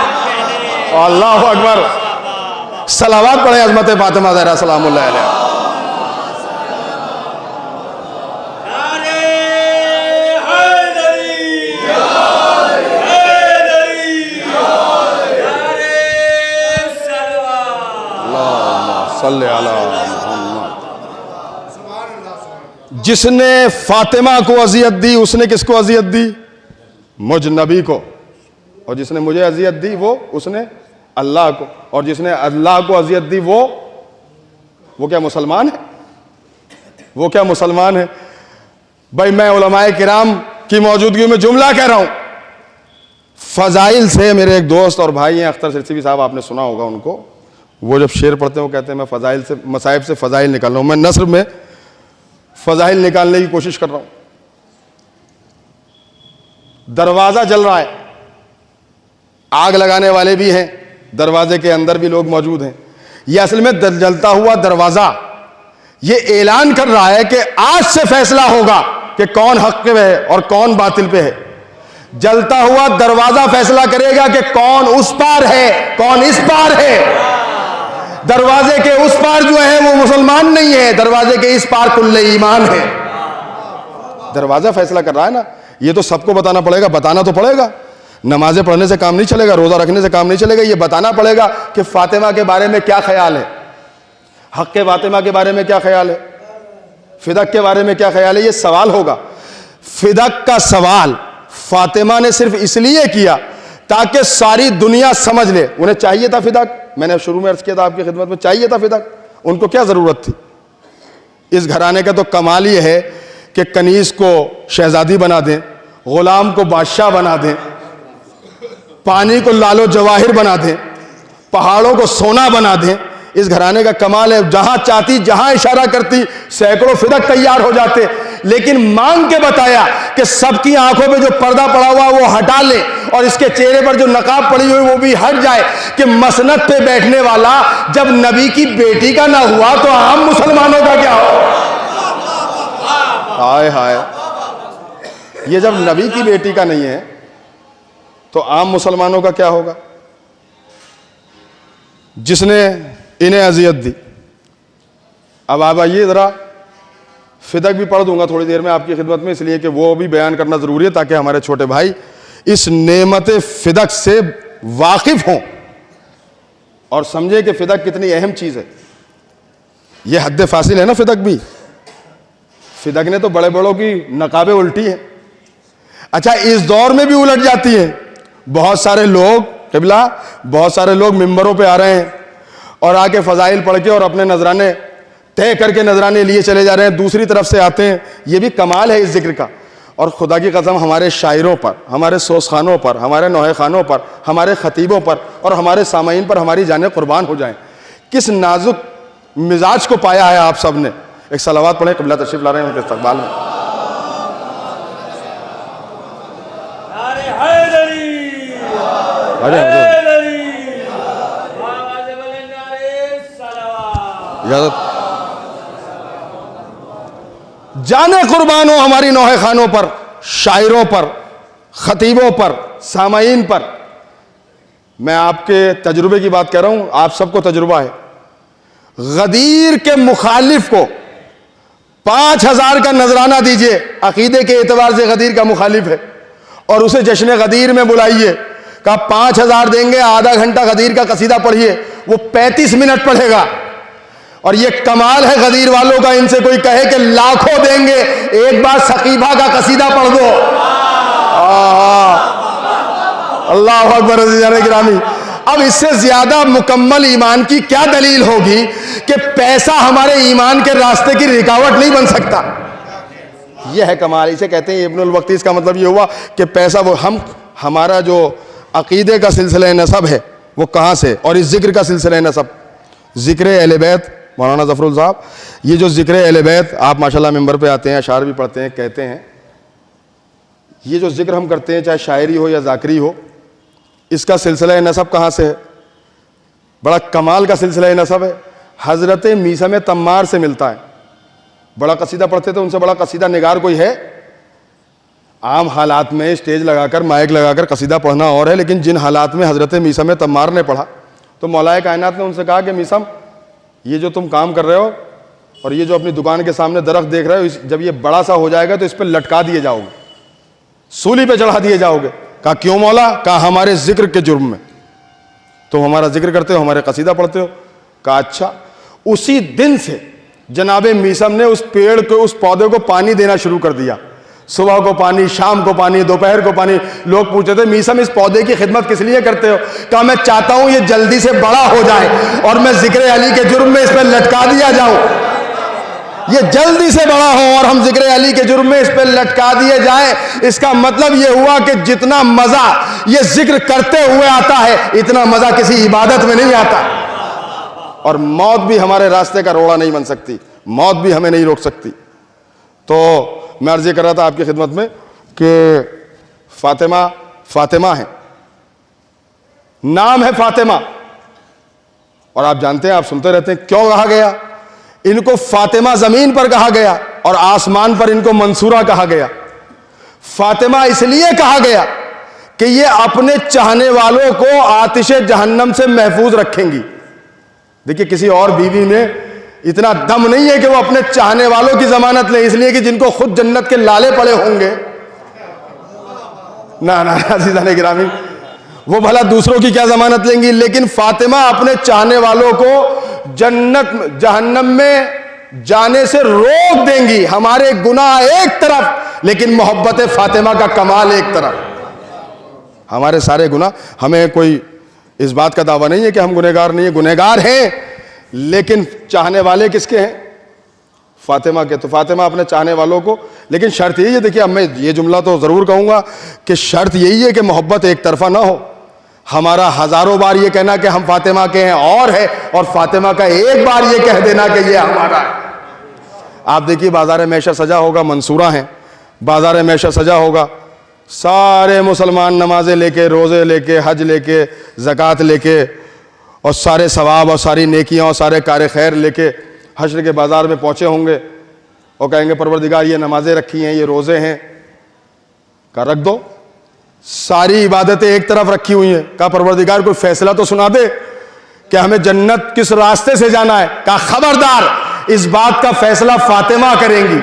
अल्लाह अकबर। सलावत पढ़े अज़मत फातिमा ज़हरा सलामुल्लाह अलैहा। जिसने फातिमा को अजियत दी उसने किसको अजियत दी? मुझ नबी को। और जिसने मुझे अजियत दी वो उसने अल्लाह को, और जिसने अल्लाह को अजियत दी वो क्या मुसलमान है? वो क्या मुसलमान है? भाई मैं उलमाए किराम की मौजूदगी में जुमला कह रहा हूं। फजाइल से मेरे एक दोस्त और भाई हैं अख्तर सिरसिवी साहब, आपने सुना होगा उनको, वो जब शेर पढ़ते हैं वो कहते हैं मैं फजाइल से, मसाइब से फजाइल निकाल रहा हूं। मैं नस्र में फजाइल निकालने की कोशिश कर रहा हूं। दरवाजा जल रहा है, आग लगाने वाले भी हैं, दरवाजे के अंदर भी लोग मौजूद हैं। यह असल में जलता हुआ दरवाजा ये ऐलान कर रहा है कि आज से फैसला होगा कि कौन हक पे है और कौन बातिल पे है। जलता हुआ दरवाजा फैसला करेगा कि कौन उस पार है कौन इस पार है। दरवाजे के उस पार जो है वो मुसलमान नहीं है, दरवाजे के इस पार कुल्ले ईमान है। दरवाजा फैसला कर रहा है ना। ये तो सबको बताना पड़ेगा, बताना तो पड़ेगा। नमाजें पढ़ने से काम नहीं चलेगा, रोजा रखने से काम नहीं चलेगा, ये बताना पड़ेगा कि फातिमा के बारे में क्या ख्याल है, हक के फातिमा के बारे में क्या ख्याल है, फिदक के बारे में क्या ख्याल है। ये सवाल होगा। फिदक का सवाल फातिमा ने सिर्फ इसलिए किया ताकि सारी दुनिया समझ ले। उन्हें चाहिए था फिदक, मैंने शुरू में अर्ज किया था आपकी खिदमत में, चाहिए था फिदक। उनको क्या जरूरत थी? इस घराने का तो कमाल ये है कि कनीज को शहजादी बना दें, गुलाम को बादशाह बना दें, पानी को लालो जवाहिर बना दें, पहाड़ों को सोना बना दें। इस घराने का कमाल है, जहां चाहती जहां इशारा करती सैकड़ों फिदक तैयार हो जाते। लेकिन मांग के बताया कि सबकी आंखों पे जो पर्दा पड़ा हुआ वो हटा ले और इसके चेहरे पर जो नकाब पड़ी हुई वो भी हट जाए, कि मसनद पे बैठने वाला जब नबी की बेटी का ना हुआ तो आम मुसलमानों का क्या हो? हाय हाय, ये जब नबी की बेटी का नहीं है तो आम मुसलमानों का क्या होगा? जिसने इन्हें अजियत दी। अब आप आइए जरा, फिदक भी पढ़ दूंगा थोड़ी देर में आपकी खिदमत में, इसलिए कि वो भी बयान करना जरूरी है ताकि हमारे छोटे भाई इस नेमत फिदक से वाकिफ हों और समझे कि फिदक कितनी अहम चीज है। ये हद फासिल है ना फिदक भी। फिदक ने तो बड़े बड़ों की नकाबें उल्टी हैं। अच्छा, इस दौर में भी उलट जाती हैं। बहुत सारे लोग किबला, बहुत सारे लोग मिंबरों पे आ रहे हैं और आके फजाइल पढ़ के और अपने नजराने तय करके नजराने लिए चले जा रहे हैं, दूसरी तरफ से आते हैं। ये भी कमाल है इस जिक्र का। और खुदा की कसम हमारे शायरों पर, हमारे सोसखानों पर, हमारे नौहे खानों पर, हमारे ख़तीबों पर और हमारे सामाईन पर हमारी जानें कुर्बान हो जाएं। किस नाजुक मिजाज को पाया है आप सब ने। एक सलावत पढ़ें, क़िबला तशरीफ़ ला रहे हैं उनके इस्तक़बाल में। इजाज़त, जाने कुर्बान हो हमारी नौहे खानों पर, शायरों पर, ख़तीबों पर, सामाईन पर। मैं आपके तजुर्बे की बात कह रहा हूं, आप सबको तजुर्बा है। गदीर के मुखालिफ को 5000 का नजराना दीजिए, अकीदे के एतबार से गदीर का मुखालिफ है, और उसे जश्न गदीर में बुलाइए, कहा 5000 देंगे, आधा घंटा गदीर का कसीदा पढ़िए, वो 35 मिनट पढ़ेगा। और ये कमाल है गदीर वालों का, इनसे कोई कहे कि लाखों देंगे, एक बार सकीफा का कसीदा पढ़ दो। अल्लाह अकबर गिरामी। अब इससे ज्यादा मुकम्मल ईमान की क्या दलील होगी कि पैसा हमारे ईमान के रास्ते की रुकावट नहीं बन सकता। यह है कमाल, इसे कहते हैं इब्नुल वक्ती। इसका मतलब यह हुआ कि पैसा वो हमारा जो अकीदे का सिलसिला नसब है वो कहाँ से, और इस जिक्र का सिलसिला नसब, जिक्र अहले बैत। मौलाना ज़फ़रुल साहब, ये जो जिक्र अहले बैत, आप माशाल्लाह मिंबर पे आते हैं, अशार भी पढ़ते हैं, कहते हैं, ये जो जिक्र हम करते हैं, चाहे शायरी हो या ज़ाकरी हो, इसका सिलसिला नसब कहाँ से है? बड़ा कमाल का सिलसिला नसब है, हज़रत मीसम तम्मार से मिलता है। बड़ा कसीदा पढ़ते थे, उनसे बड़ा कसीदा निगार कोई है? आम हालात में स्टेज लगाकर, माइक लगाकर कसीदा पढ़ना और है, लेकिन जिन हालात में हज़रत मीसम तम्मार ने पढ़ा, तो मौलाए कायनात ने उनसे कहा कि मीसम, ये जो तुम काम कर रहे हो और ये जो अपनी दुकान के सामने दरख्त देख रहे हो, जब ये बड़ा सा हो जाएगा तो इस पर लटका दिए जाओगे, सूली पे चढ़ा दिए जाओगे। कहा क्यों मौला? कहा हमारे जिक्र के जुर्म में। तुम हमारा जिक्र करते हो, हमारे कसीदा पढ़ते हो। कहा अच्छा। उसी दिन से जनाबे मीसम ने उस पेड़ को, उस पौधे को पानी देना शुरू कर दिया। सुबह को पानी, शाम को पानी, दोपहर को पानी। लोग पूछते थे मीसम इस पौधे की खिदमत किस लिए करते हो? कहा मैं चाहता हूं ये जल्दी से बड़ा हो जाए और मैं जिक्र अली के जुर्म में इस पर लटका दिया जाऊं, ये जल्दी से बड़ा हो और हम जिक्र अली के जुर्म में इस पर लटका दिए जाए। इसका मतलब ये हुआ कि जितना मजा ये जिक्र करते हुए आता है, इतना मजा किसी इबादत में नहीं आता। और मौत भी हमारे रास्ते का रोड़ा नहीं बन सकती, मौत भी हमें नहीं रोक सकती। तो मैं अर्ज़ कर रहा था आपकी खिदमत में कि फातिमा है, नाम है फातिमा। और आप जानते हैं, आप सुनते रहते हैं, क्यों कहा गया इनको फातिमा? जमीन पर कहा गया और आसमान पर इनको मंसूरा कहा गया। फातिमा इसलिए कहा गया कि ये अपने चाहने वालों को आतिश जहन्नम से महफूज रखेंगी। देखिए, किसी और बीवी में इतना दम नहीं है कि वो अपने चाहने वालों की जमानत ले, इसलिए कि जिनको खुद जन्नत के लाले पड़े होंगे। ना ना अज़ीज़ान गिरामी, वो भला दूसरों की क्या जमानत लेंगी? लेकिन फातिमा अपने चाहने वालों को जहन्नम में जाने से रोक देंगी। हमारे गुनाह एक तरफ, लेकिन मोहब्बत फातिमा का कमाल एक तरफ। हमारे सारे गुनाह, हमें कोई इस बात का दावा नहीं है कि हम गुनहगार नहीं है, गुनहगार हैं, लेकिन चाहने वाले किसके हैं? फातिमा के। तो फातिमा अपने चाहने वालों को, लेकिन शर्त यही है, देखिए अब मैं ये जुमला तो ज़रूर कहूँगा कि शर्त यही है कि मोहब्बत एक तरफा ना हो। हमारा हज़ारों बार ये कहना कि हम फातिमा के हैं और है, और फातिमा का एक बार ये कह देना कि ये हमारा है। आप देखिए, बाज़ार मैशर सजा होगा, मंसूरा हैं, बाज़ार मैशर सजा होगा, सारे मुसलमान नमाज़ें लेके, रोज़े लेके, हज लेके, ज़कात लेके, और सारे सवाब और सारी नेकियां और सारे कार खैर लेके हश्र के बाज़ार में पहुँचे होंगे और कहेंगे परवरदिगार ये नमाज़ें रखी हैं, ये रोज़े हैं। कहा रख दो, सारी इबादतें एक तरफ रखी हुई हैं। कहा परवरदिगार कोई फैसला तो सुना दे कि हमें जन्नत किस रास्ते से जाना है। कहा खबरदार, इस बात का फैसला फातिमा करेंगी।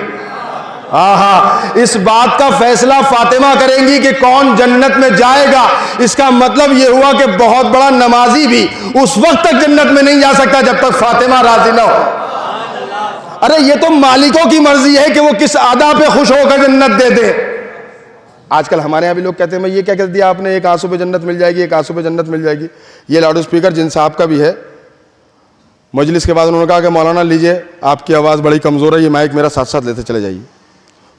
आहा, इस बात का फैसला फातिमा करेंगी कि कौन जन्नत में जाएगा। इसका मतलब यह हुआ कि बहुत बड़ा नमाजी भी उस वक्त तक जन्नत में नहीं जा सकता जब तक फातिमा राजी ना हो। अरे ये तो मालिकों की मर्जी है कि वो किस अदा पे खुश होकर जन्नत दे दे। आजकल हमारे यहाँ भी लोग कहते हैं, मैं ये क्या कह दिया आपने, एक आंसू पे जन्नत मिल जाएगी, एक आंसू पे जन्नत मिल जाएगी। ये लाउड स्पीकर जिन साहब का भी है, मजलिस के बाद उन्होंने कहा कि मौलाना लीजिए, आपकी आवाज़ बड़ी कमज़ोर है, ये माइक मेरा साथ साथ लेते चले जाइए।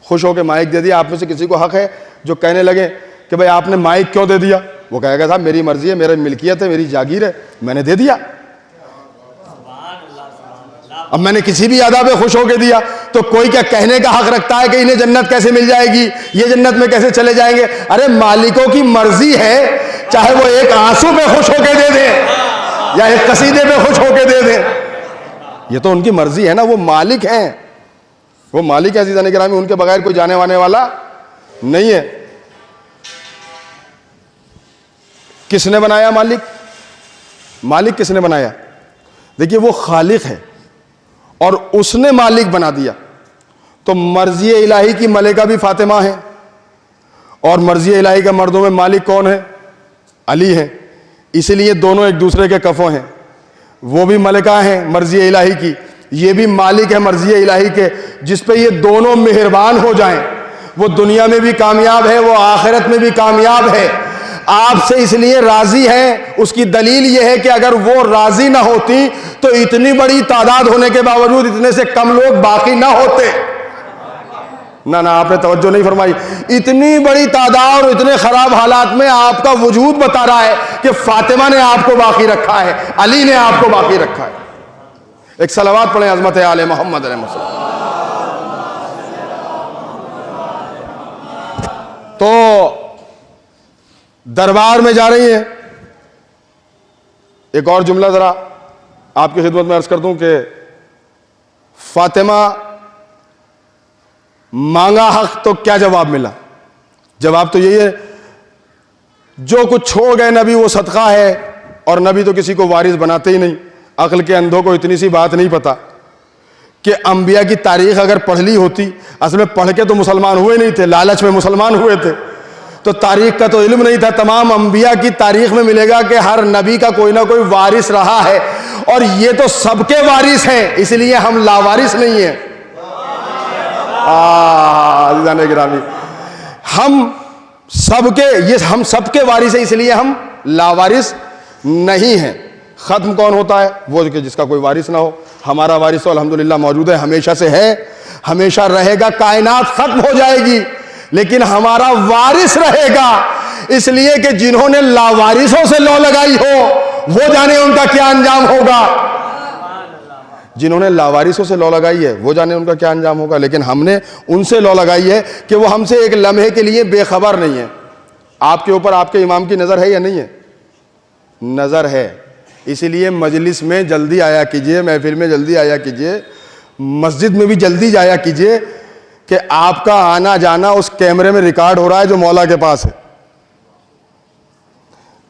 खुश होकर माइक दे दिया। आप में से किसी को हक है जो कहने लगे कि भाई आपने माइक क्यों दे दिया? वो कहेगा साहब मेरी मर्जी है, मेरी मिल्कियत है, मेरी जागीर है, मैंने दे दिया। अब मैंने किसी भी अदा पे खुश होकर दिया, तो कोई क्या कहने का हक रखता है कि इन्हें जन्नत कैसे मिल जाएगी, ये जन्नत में कैसे चले जाएंगे? अरे मालिकों की मर्जी है, चाहे वो एक आंसू पे खुश होकर दे दे या एक कसीदे पे खुश होकर दे दे, ये तो उनकी मर्जी है ना। वो मालिक हैं, वो मालिक है अज़ीज़ान गिरामी, उनके बगैर कोई जाने वाने वाला नहीं है। किसने बनाया मालिक? मालिक किसने बनाया? देखिए वो खालिक है और उसने मालिक बना दिया। तो मर्जी इलाही की मलिका भी फातिमा है और मर्जी इलाही का मर्दों में मालिक कौन है? अली है। इसलिए दोनों एक दूसरे के कफों हैं। वो भी मलिका है मर्जी इलाही की, ये भी मालिक है मर्जी इलाही के। जिस पे ये दोनों मेहरबान हो जाएं, वो दुनिया में भी कामयाब है, वो आखिरत में भी कामयाब है। आपसे इसलिए राजी है, उसकी दलील यह है कि अगर वो राजी ना होती तो इतनी बड़ी तादाद होने के बावजूद इतने से कम लोग बाकी ना होते। ना ना, आपने तवज्जो नहीं फरमाई। इतनी बड़ी तादाद और इतने खराब हालात में आपका वजूद बता रहा है कि फातिमा ने आपको बाकी रखा है, अली ने आपको बाकी रखा है। एक सलावत पढ़ें अज़मत आले मोहम्मद अलैहि वसल्लम। तो दरबार में जा रही हैं। एक और जुमला जरा आपकी खिदमत में अर्ज कर दूं कि फातिमा मांगा हक तो क्या जवाब मिला? जवाब तो यही है, जो कुछ छोड़ गए नबी वो सदका है, और नबी तो किसी को वारिस बनाते ही नहीं। अक्ल के अंधों को इतनी सी बात नहीं पता कि अंबिया की तारीख अगर पढ़ ली होती, असल में पढ़ के तो मुसलमान हुए नहीं थे, लालच में मुसलमान हुए थे, तो तारीख का तो इल्म नहीं था। तमाम अंबिया की तारीख में मिलेगा कि हर नबी का कोई ना कोई वारिस रहा है, और ये तो सबके वारिस हैं, इसलिए हम लावारिस नहीं हैं। अज़ीज़ान गिरामी, हम सबके वारिस हैं, इसलिए हम लावारिस नहीं हैं। खत्म कौन होता है? वो कि जिसका कोई वारिस ना हो। हमारा वारिस तो अल्हम्दुलिल्लाह मौजूद है, हमेशा से है, हमेशा रहेगा। कायनात खत्म हो जाएगी लेकिन हमारा वारिस रहेगा, इसलिए कि जिन्होंने लावारिसों से लौ लगाई हो वो जाने उनका क्या अंजाम होगा। जिन्होंने लावारिसों से लौ लगाई है वो जाने उनका क्या अंजाम होगा। लेकिन हमने उनसे लौ लगाई है कि वो हमसे एक लम्हे के लिए बेखबर नहीं है। आपके ऊपर आपके इमाम की नज़र है या नहीं है? नज़र है। इसीलिए मजलिस में जल्दी आया कीजिए, महफिल में जल्दी आया कीजिए, मस्जिद में भी जल्दी जाया कीजिए कि आपका आना जाना उस कैमरे में रिकॉर्ड हो रहा है जो मौला के पास है।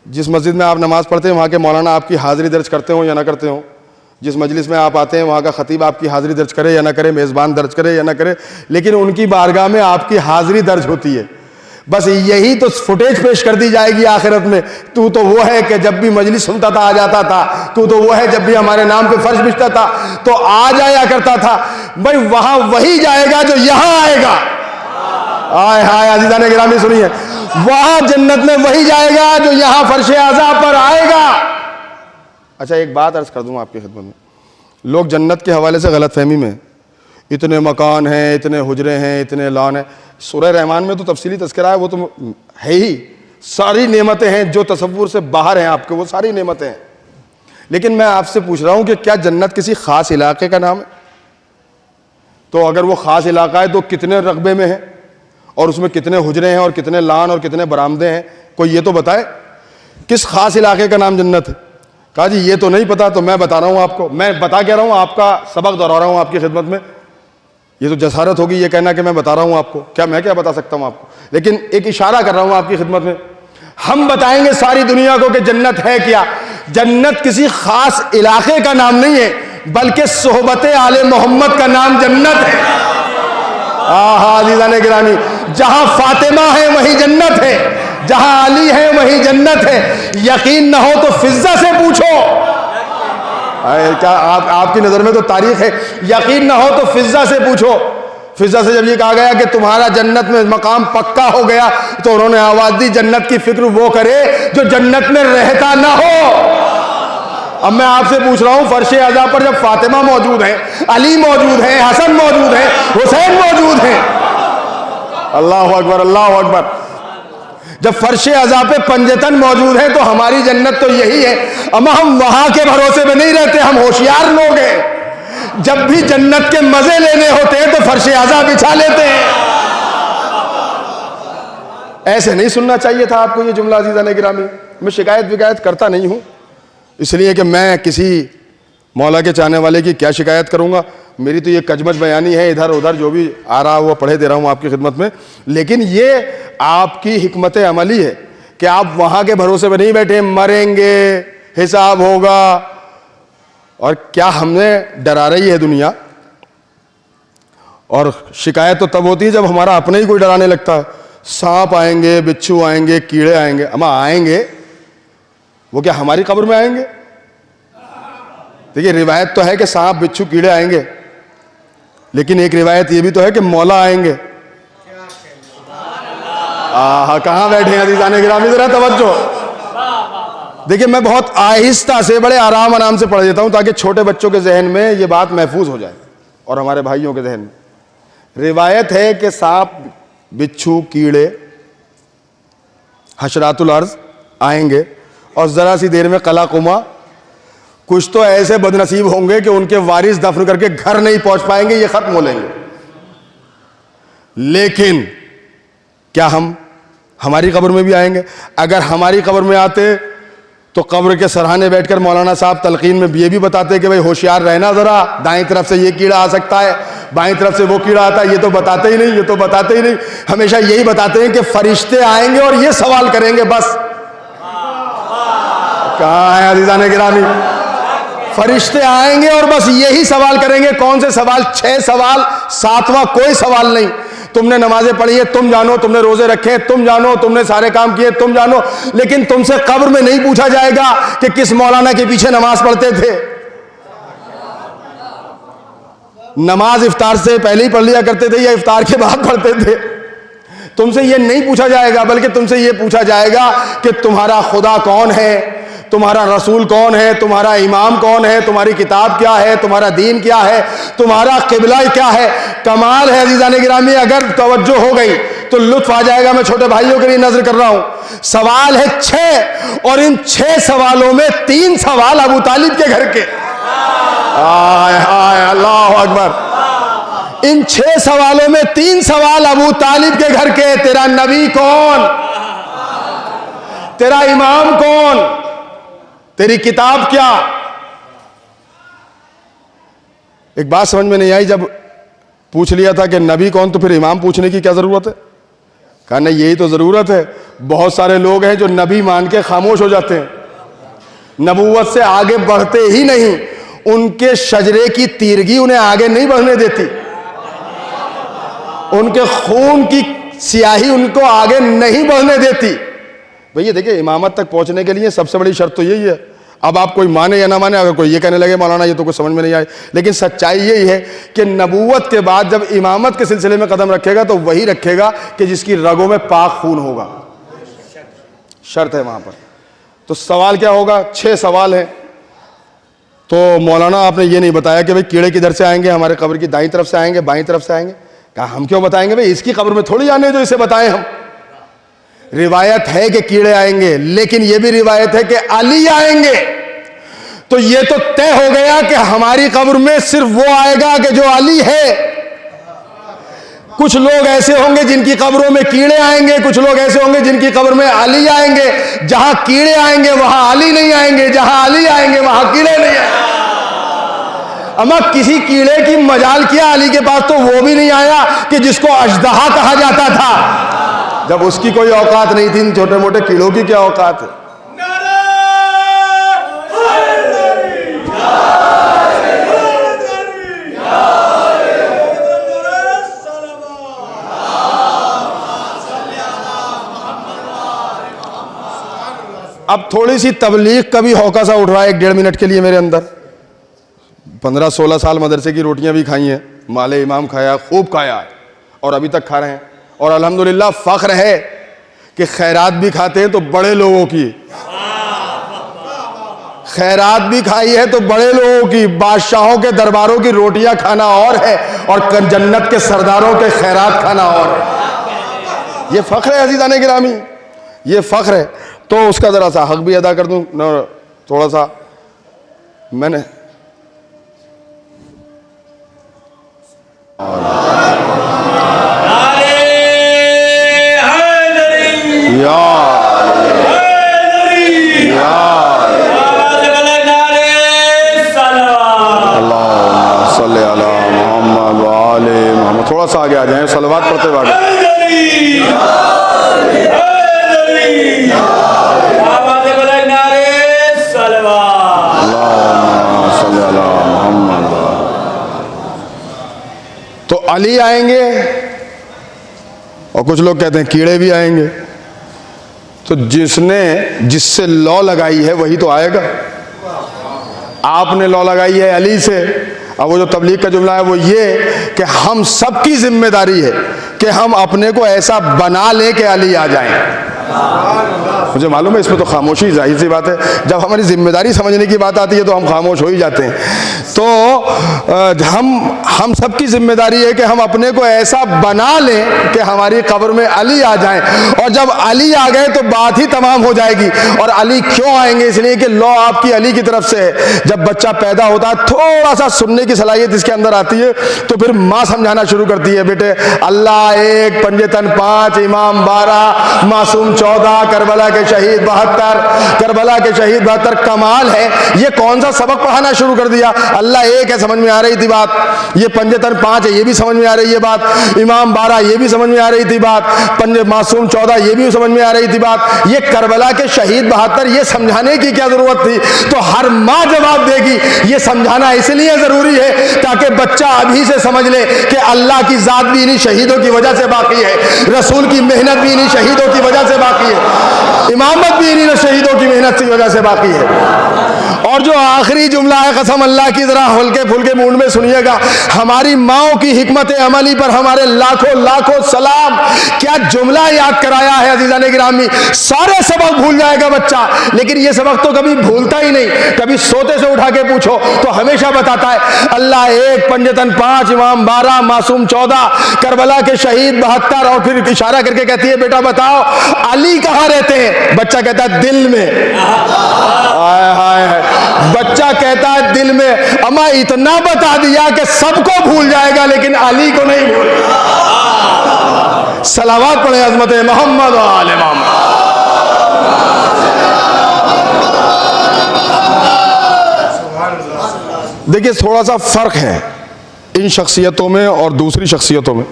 जिस मस्जिद में आप नमाज पढ़ते हैं वहाँ के मौलाना आपकी हाज़िरी दर्ज करते हो या ना करते हो, जिस मजलिस में आप आते हैं वहाँ का ख़तीब आपकी हाज़िरी दर्ज करे या ना करे, मेज़बान दर्ज करे या ना करे, लेकिन उनकी बारगाह में आपकी हाज़िरी दर्ज होती है। बस यही तो फुटेज पेश कर दी जाएगी आखिरत में। तू तो वो है कि जब भी मजलिस सुनता था आ जाता था, तू तो वो है जब भी हमारे नाम पे फर्श बिछता था तो आ जाया करता था। भाई वहां वही जाएगा जो यहां आएगा। आय हाय अज़ीज़ान गिरामी सुनिए, वहां जन्नत में वही जाएगा जो यहां फर्श आज़ा पर आएगा। अच्छा एक बात अर्ज कर दूं आपकी खिदमत में, लोग जन्नत के हवाले से गलत फहमी में, इतने मकान हैं, इतने हुजरे हैं, इतने लॉन हैं। सूरह रहमान में तो तफसीली तज़किरा है, वो तो है ही। सारी नेमतें हैं जो तसव्वुर से बाहर हैं आपके, वो सारी नेमतें हैं। लेकिन मैं आपसे पूछ रहा हूं कि क्या जन्नत किसी ख़ास इलाके का नाम है? तो अगर वो ख़ास इलाका है तो कितने रकबे में है और उसमें कितने हुजरे हैं और कितने लान और कितने बरामदे हैं? कोई ये तो बताए किस ख़ास इलाके का नाम जन्नत है। कहा जी ये तो नहीं पता, तो मैं बता रहा हूँ आपको, मैं बता कह रहा हूँ, आपका सबक दोहरा रहा हूँ आपकी खिदमत में। ये तो जसारत होगी ये कहना कि मैं बता रहा हूँ आपको, क्या मैं क्या बता सकता हूँ आपको, लेकिन एक इशारा कर रहा हूँ आपकी खिदमत में। हम बताएंगे सारी दुनिया को कि जन्नत है क्या। जन्नत किसी खास इलाके का नाम नहीं है, बल्कि सोहबत आले मोहम्मद का नाम जन्नत है। अज़ीज़ान गिरामी, जहां फातिमा है वहीं जन्नत है, जहां अली है वहीं जन्नत है। यकीन ना हो तो फिज़्ज़ा से पूछो। क्या आपकी नज़र में तो तारीख है, यकीन ना हो तो फिज़्ज़ा से पूछो। फिज़्ज़ा से जब ये कहा गया कि तुम्हारा जन्नत में मकाम पक्का हो गया, तो उन्होंने आवाज़ दी जन्नत की फिक्र वो करे जो जन्नत में रहता ना हो। अब मैं आपसे पूछ रहा हूँ, फर्श आज़ा पर जब फातिमा मौजूद है, अली मौजूद है, हसन मौजूद है, हुसैन मौजूद है, अल्लाह अकबर, अल्लाह अकबर। जब फर्शे अज़ा पे पंजतन मौजूद है तो हमारी जन्नत तो यही है। अमा हम वहां के भरोसे में नहीं रहते, हम होशियार लोग हैं। जब भी जन्नत के मजे लेने होते हैं तो फर्शे अज़ा बिछा लेते हैं। ऐसे नहीं सुनना चाहिए था आपको ये जुमला अज़ीज़ान गिरामी। मैं शिकायत विकायत करता नहीं हूं, इसलिए कि मैं किसी मौला के चाहने वाले की क्या शिकायत करूंगा। मेरी तो ये कजमज बयानी है, इधर उधर जो भी आ रहा वो पढ़े दे रहा हूं आपकी खिदमत में। लेकिन ये आपकी हिकमत अमली है कि आप वहां के भरोसे पर नहीं बैठे, मरेंगे, हिसाब होगा। और क्या हमने डरा रही है दुनिया। और शिकायत तो तब होती है जब हमारा अपने ही कोई डराने लगता है। सांप आएंगे, बिच्छू आएंगे, कीड़े आएंगे। अमा आएंगे, वो क्या हमारी कब्र में आएंगे? देखिए, रिवायत तो है कि सांप बिच्छू कीड़े आएंगे, लेकिन एक रिवायत ये भी तो है कि मौला आएंगे। कहां बैठे हैं अज़ीज़ान गिरामी, जरा तवज्जो। देखिए, मैं बहुत आहिस्ता से, बड़े आराम आराम से पढ़ देता हूं ताकि छोटे बच्चों के जहन में ये बात महफूज हो जाए और हमारे भाइयों के जहन में। रिवायत है कि सांप, बिच्छू, कीड़े, हशरातुल अर्ज़ आएंगे और जरा सी देर में कला कुमा। कुछ तो ऐसे बदनसीब होंगे कि उनके वारिस दफन करके घर नहीं पहुंच पाएंगे, ये खत्म हो लेंगे। लेकिन क्या हम हमारी कब्र में भी आएंगे? अगर हमारी कब्र में आते तो कब्र के सरहाने बैठकर मौलाना साहब तलकीन में ये भी बताते कि भाई होशियार रहना, जरा दाएं तरफ से ये कीड़ा आ सकता है, बाएं तरफ से वो कीड़ा आता है। ये तो बताते ही नहीं, ये तो बताते ही नहीं। हमेशा यही बताते हैं कि फरिश्ते आएंगे और ये सवाल करेंगे, बस। कहां है अज़ीज़ान गिरामी? फरिश्ते आएंगे और बस यही सवाल करेंगे। कौन से सवाल? 6 सवाल, 7वां कोई सवाल नहीं। तुमने नमाजें पढ़ी है, तुम जानो। तुमने रोजे रखे, तुम जानो। तुमने सारे काम किए, तुम जानो। लेकिन तुमसे कब्र में नहीं पूछा जाएगा कि किस मौलाना के पीछे नमाज पढ़ते थे। नमाज इफ्तार से पहले ही पढ़ लिया करते थे या इफ्तार के बाद पढ़ते थे। तुमसे यह नहीं पूछा जाएगा, बल्कि तुमसे यह पूछा जाएगा कि तुम्हारा खुदा कौन है, तुम्हारा रसूल कौन है, तुम्हारा इमाम कौन है, तुम्हारी किताब क्या है, तुम्हारा दीन क्या है, तुम्हारा किबला क्या है। कमाल है अज़ीज़ान गिरामी, अगर तवज्जो हो गई तो लुत्फ आ जाएगा। मैं छोटे भाइयों के लिए नजर कर रहा हूं। सवाल है 6 और इन 6 सवालों में 3 सवाल अबू तालिब के घर के। आय हाय, अल्लाह अकबर। इन 6 सवालों में 3 सवाल अबू तालिब के घर के। तेरा नबी कौन, तेरा इमाम कौन, तेरी किताब क्या। एक बात समझ में नहीं आई, जब पूछ लिया था कि नबी कौन तो फिर इमाम पूछने की क्या जरूरत है? कहा नहीं, यही तो जरूरत है। बहुत सारे लोग हैं जो नबी मान के खामोश हो जाते हैं, नबूवत से आगे बढ़ते ही नहीं। उनके शजरे की तीरगी उन्हें आगे नहीं बढ़ने देती, उनके खून की स्याही उनको आगे नहीं बढ़ने देती। भैया देखिए, इमामत तक पहुंचने के लिए सबसे बड़ी शर्त तो यही है। अब आप कोई माने या ना माने, अगर कोई ये कहने लगे मौलाना ये तो कुछ समझ में नहीं आए, लेकिन सच्चाई यही है कि नबूवत के बाद जब इमामत के सिलसिले में कदम रखेगा तो वही रखेगा कि जिसकी रगों में पाक खून होगा। शर्त है वहां पर। तो सवाल क्या होगा? 6 सवाल हैं। तो मौलाना आपने ये नहीं बताया कि भाई कीड़े किधर से आएंगे, हमारे कब्र की दाईं तरफ से आएंगे, बाईं तरफ से आएंगे। कहा हम क्यों बताएंगे भाई, इसकी कब्र में थोड़ी जाने जो इसे बताएं हम। रिवायत है कि कीड़े आएंगे, लेकिन यह भी रिवायत है कि अली आएंगे। तो यह तो तय हो गया कि हमारी कब्र में सिर्फ वो आएगा कि जो अली है। कुछ लोग ऐसे होंगे जिनकी कब्रों में कीड़े आएंगे, कुछ लोग ऐसे होंगे जिनकी कब्र में अली आएंगे। जहां कीड़े आएंगे वहां अली नहीं आएंगे, जहां अली आएंगे वहां कीड़े नहीं आएंगे। अमा किसी कीड़े की मजाल किया अली के पास, तो वो भी नहीं आया कि जिसको अजदहा कहा जाता था। जब उसकी कोई औकात नहीं थी, छोटे मोटे कीड़ों की क्या औकात है। अब थोड़ी सी तबलीग का भी हौका सा उठ रहा है 1-1.5 मिनट के लिए मेरे अंदर। 15-16 साल मदरसे की रोटियां भी खाई हैं, माले इमाम खाया, खूब खाया है और अभी तक खा रहे हैं। और अल्हम्दुलिल्लाह फ़ख्र है कि खैरात भी खाते हैं तो बड़े लोगों की, खैरात भी खाई है तो बड़े लोगों की। बादशाहों के दरबारों की रोटियां खाना और है और जन्नत के सरदारों के खैरात खाना और है। ये फ़ख्र है अज़ीज़ान गिरामी, ये फ़ख्र है। तो उसका ज़रा सा हक़ भी अदा कर दूँ न, थोड़ा सा मैंने थोड़ा सा आगे आ जाएं, सलवात पढ़ते हुए आगे। तो अली आएंगे और कुछ लोग कहते हैं कीड़े भी आएंगे। तो जिससे लौ लगाई है वही तो आएगा। आपने लौ लगाई है अली से। अब वो जो तबलीग का जुमला है वो ये कि हम सबकी जिम्मेदारी है कि हम अपने को ऐसा बना लें कि अली आ जाएं। मुझे मालूम है इसमें तो खामोशी जाहिर सी बात है, जब हमारी जिम्मेदारी समझने की बात आती है तो हम खामोश हो ही जाते हैं। तो हम सबकी जिम्मेदारी है कि हम अपने को ऐसा बना लें कि हमारी कब्र में अली आ जाएं, और जब अली आ गए तो बात ही तमाम हो जाएगी। और अली क्यों आएंगे? इसलिए कि लौ आपकी अली की तरफ से है। जब बच्चा पैदा होता है थोड़ा सा सुनने की सलाहियत इसके अंदर आती है तो फिर माँ समझाना शुरू करती है, बेटे अल्लाह एक, पंजतन 5, इमाम 12, मासूम 14, करबला के शहीद 72, करबला के शहीद 72। कमाल है, ये कौन सा सबक पढ़ाना शुरू कर दिया। अल्लाह एक है, समझ में आ रही थी बात। ये पंजतन 5 है, ये भी समझ में आ रही है बात। इमाम 12, ये भी समझ में आ रही थी बात। मासूम 14, ये भी समझ में आ रही थी बात। ये करबला के शहीद 72, ये समझाने की क्या जरूरत थी? तो हर माँ जवाब देगी ये समझाना इसलिए जरूरी है ताकि बच्चा अभी से समझ ले कि अल्लाह की जात भी इन्हीं शहीदों की वजह से बाकी है, रसूल की मेहनत भी इन्हीं शहीदों की वजह से बाकी है, इमामत भी इन्हीं शहीदों की मेहनत की वजह से बाकी है। और जो आखिरी जुमला है, कसम अल्लाह की, जरा हल्के फुल्के मूड में सुनिएगा। हमारी माओ की हिकमत अमली पर हमारे लाखों लाखों सलाम। क्या जुमला याद कराया है अजीज़ान गिरामी। सारे सबक भूल जाएगा बच्चा, लेकिन ये सबक तो कभी भूलता ही नहीं। कभी सोते से उठा के पूछो तो हमेशा बताता है अल्लाह एक, पंजतन 5, इमाम 12, मासूम 14, करबला के शहीद 72। और फिर इशारा करके कहती है बेटा बताओ अली कहाँ रहते हैं? बच्चा कहता है दिल में। हाय हाय हाय, बच्चा कहता है दिल में। अम्मा इतना बता दिया कि सबको भूल जाएगा लेकिन अली को नहीं भूलेगा। सलावत पढ़े अज़मत मोहम्मद व आले मोहम्मद। देखिए थोड़ा सा फर्क है इन शख्सियतों में और दूसरी शख्सियतों में,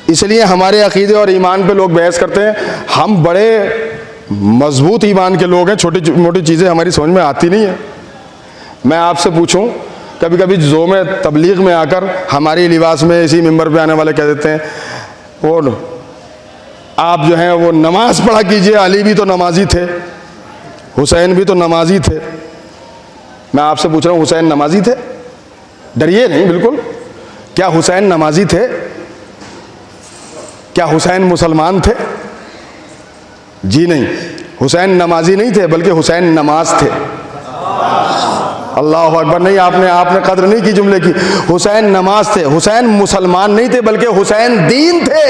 इसलिए हमारे अकीदे और ईमान पे लोग बहस करते हैं। हम बड़े मजबूत ईमान के लोग हैं, छोटी मोटी चीज़ें हमारी समझ में आती नहीं है। मैं आपसे पूछूं, कभी कभी जो में तबलीग में आकर हमारी लिबास में इसी मिंबर पे आने वाले कह देते हैं वो आप जो हैं वो नमाज पढ़ा कीजिए, अली भी तो नमाजी थे, हुसैन भी तो नमाजी थे। मैं आपसे पूछ रहा हूँ हुसैन नमाजी थे? डरिए नहीं बिल्कुल। क्या हुसैन नमाजी थे? क्या हुसैन मुसलमान थे? जी नहीं, हुसैन नमाजी नहीं थे बल्कि हुसैन नमाज थे। अल्लाह अकबर। नहीं, आपने कद्र नहीं की जुमले की। हुसैन नमाज थे, हुसैन मुसलमान नहीं थे बल्कि हुसैन दीन थे।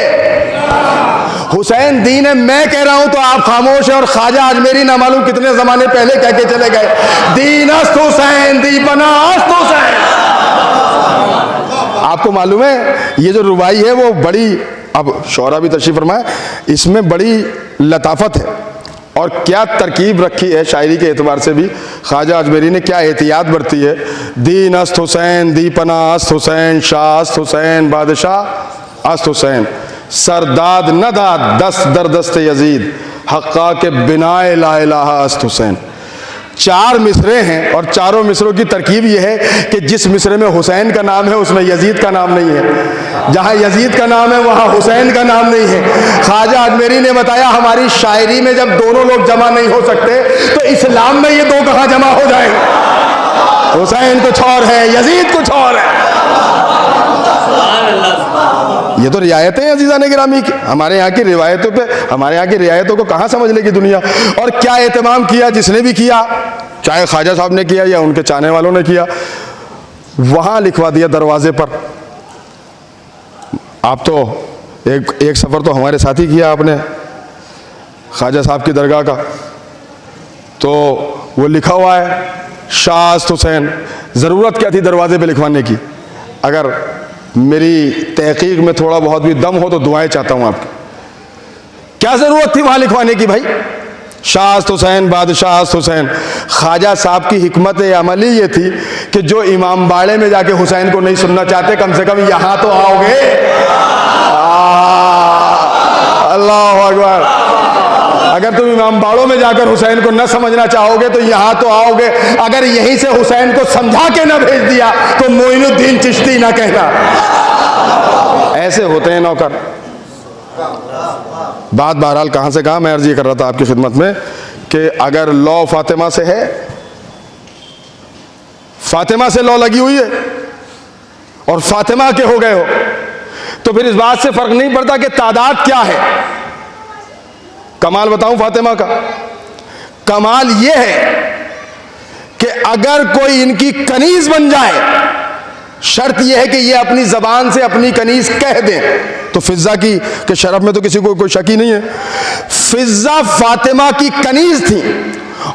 हुसैन दीन है। मैं कह रहा हूं तो आप खामोश हैं, और ख्वाजा अजमेरी ना मालूम कितने जमाने पहले कह के चले गए दीन अस्त हुसैन, दीपना अस्त हुसैन। आपको मालूम है ये जो रुबाई है वो बड़ी, अब शौरा भी तशरीफ फरमाए, इसमें बड़ी लताफत है और क्या तरकीब रखी है शायरी के एतबार से भी। ख्वाजा अजमेरी ने क्या एहतियात बरती है। दीन अस्त हुसैन, दीपना अस्त हुसैन, शाह अस्त हुसैन, बादशाह अस्त हुसैन, सरदाद नदाद दस्त दर दस्त यजीद, हक्का के बिनाए ला इलाहा अस्त हुसैन। 4 मिसरे हैं और चारों मिसरों की तरकीब यह है कि जिस मिसरे में हुसैन का नाम है उसमें यजीद का नाम नहीं है, जहाँ यजीद का नाम है वहाँ हुसैन का नाम नहीं है। ख्वाजा अजमेरी ने बताया हमारी शायरी में जब दोनों लोग जमा नहीं हो सकते तो इस्लाम में ये दो कहाँ जमा हो जाएंगे? हुसैन कुछ और है, यजीद कुछ और है। ये तो रियायतें हैं अजीज़ान गिरामी की। हमारे यहाँ की रिवायतों पे, हमारे यहाँ की रियायतों को कहाँ समझ लेगी दुनिया। और क्या एहतमाम किया जिसने भी किया, चाहे ख्वाजा साहब ने किया या उनके चाहने वालों ने किया, वहाँ लिखवा दिया दरवाजे पर। आप तो एक सफ़र तो हमारे साथ ही किया आपने ख्वाजा साहब की दरगाह का, तो वो लिखा हुआ है शाह हुसैन। ज़रूरत क्या थी दरवाजे पे लिखवाने की? अगर मेरी तहकीक में थोड़ा बहुत भी दम हो तो दुआएं चाहता हूँ आपकी। क्या ज़रूरत थी वहाँ लिखवाने की भाई? शाह हुसैन, बादशाह हुसैन। ख्वाजा साहब की हिकमत अमली ये थी कि जो इमाम बाड़े में जाके हुसैन को नहीं सुनना चाहते, कम से कम यहाँ तो आओगे। अल्लाह अकबर। अगर तुम इमाम बाड़ों में जाकर हुसैन को न समझना चाहोगे तो यहाँ तो आओगे। अगर यहीं से हुसैन को समझा के न भेज दिया तो मोइनुद्दीन चिश्ती ना कहना। ऐसे होते हैं नौकर। बात बहरहाल कहाँ से कहाँ मैं अर्ज़ ये कर रहा था आपकी खिदमत में कि अगर लौ फातिमा से है, फातिमा से लौ लगी हुई है और फातिमा के हो गए हो, तो फिर इस बात से फर्क नहीं पड़ता कि तादाद क्या है। कमाल बताऊं फातिमा का? कमाल यह है कि अगर कोई इनकी कनीज बन जाए, शर्त यह है कि ये अपनी जबान से अपनी कनीज कह दें। तो फिजा की के शरफ में तो किसी को कोई शक ही नहीं है। फिजा फातिमा की कनीज थी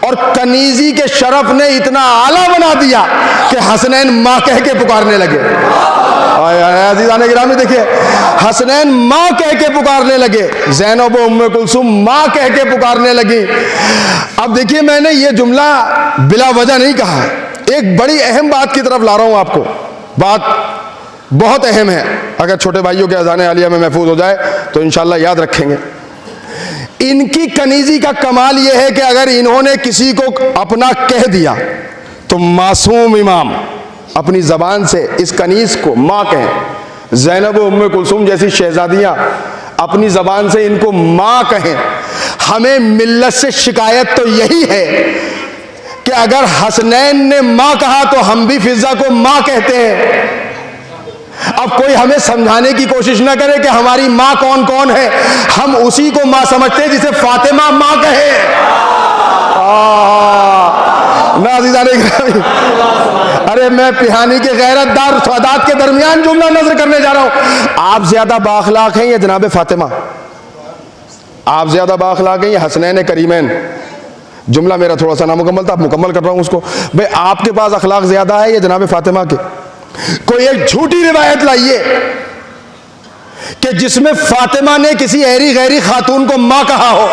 और कनीजी के शरफ ने इतना आला बना दिया कि हसनैन मां कह के पुकारने लगे। अज़ीज़ान गिरामी देखिए, हसनैन मां कह के पुकारने लगे, ज़ैनब उम्मे कुलसूम मां कह के पुकारने लगी। अब देखिए, मैंने ये जुमला बिला वजह नहीं कहा, एक बड़ी अहम बात की तरफ ला रहा हूं आपको। बात बहुत अहम है, अगर छोटे भाइयों के अज़ान आलिया में महफूज हो जाए तो इंशाअल्लाह याद रखेंगे। इनकी कनीजी का कमाल यह है कि अगर इन्होंने किसी को अपना कह दिया तो मासूम इमाम अपनी ज़बान से इस कनीज को माँ कहें। ज़ैनब उम्मे कुलसूम जैसी शहजादियाँ अपनी ज़बान से इनको माँ कहें। हमें मिल्लत से शिकायत तो यही है कि अगर हसनैन ने माँ कहा तो हम भी फिजा को माँ कहते हैं। अब कोई हमें समझाने की कोशिश ना करे कि हमारी माँ कौन कौन है, हम उसी को माँ समझते हैं जिसे फातिमा माँ कहे। ना अरे मैं पिहानी के गैरतदार सादात के दरमियान जुमला नजर करने जा रहा हूं। आप ज्यादा बाखलाक हैं या जनाब फातिमा? आप ज्यादा बाखलाक हैं या हसनैन करीमैन? जुमला मेरा थोड़ा सा नामुकम्मल था, आप मुकम्मल कर रहा हूं उसको। भाई आपके पास अखलाक ज्यादा है या जनाब फातिमा के? कोई एक झूठी रिवायत लाइए कि जिसमें फातिमा ने किसी ऐरी गैरी खातून को मां कहा हो।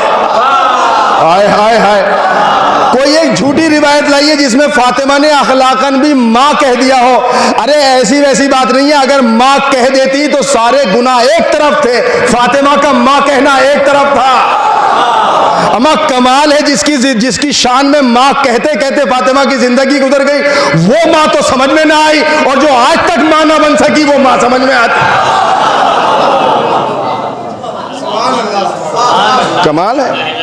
हाय हाय हाय। कोई एक झूठी रिवायत लाइए जिसमें फातिमा ने अखलाकन भी मां कह दिया हो। अरे ऐसी वैसी बात नहीं है, अगर मां कह देती तो सारे गुनाह एक तरफ थे, फातिमा का मां कहना एक तरफ था। अमा कमाल है जिसकी शान में मां कहते कहते फातिमा की जिंदगी गुजर गई, वो मां तो समझ में ना आई, और जो आज तक मां ना बन सकी वो मां समझ में आती। कमाल है।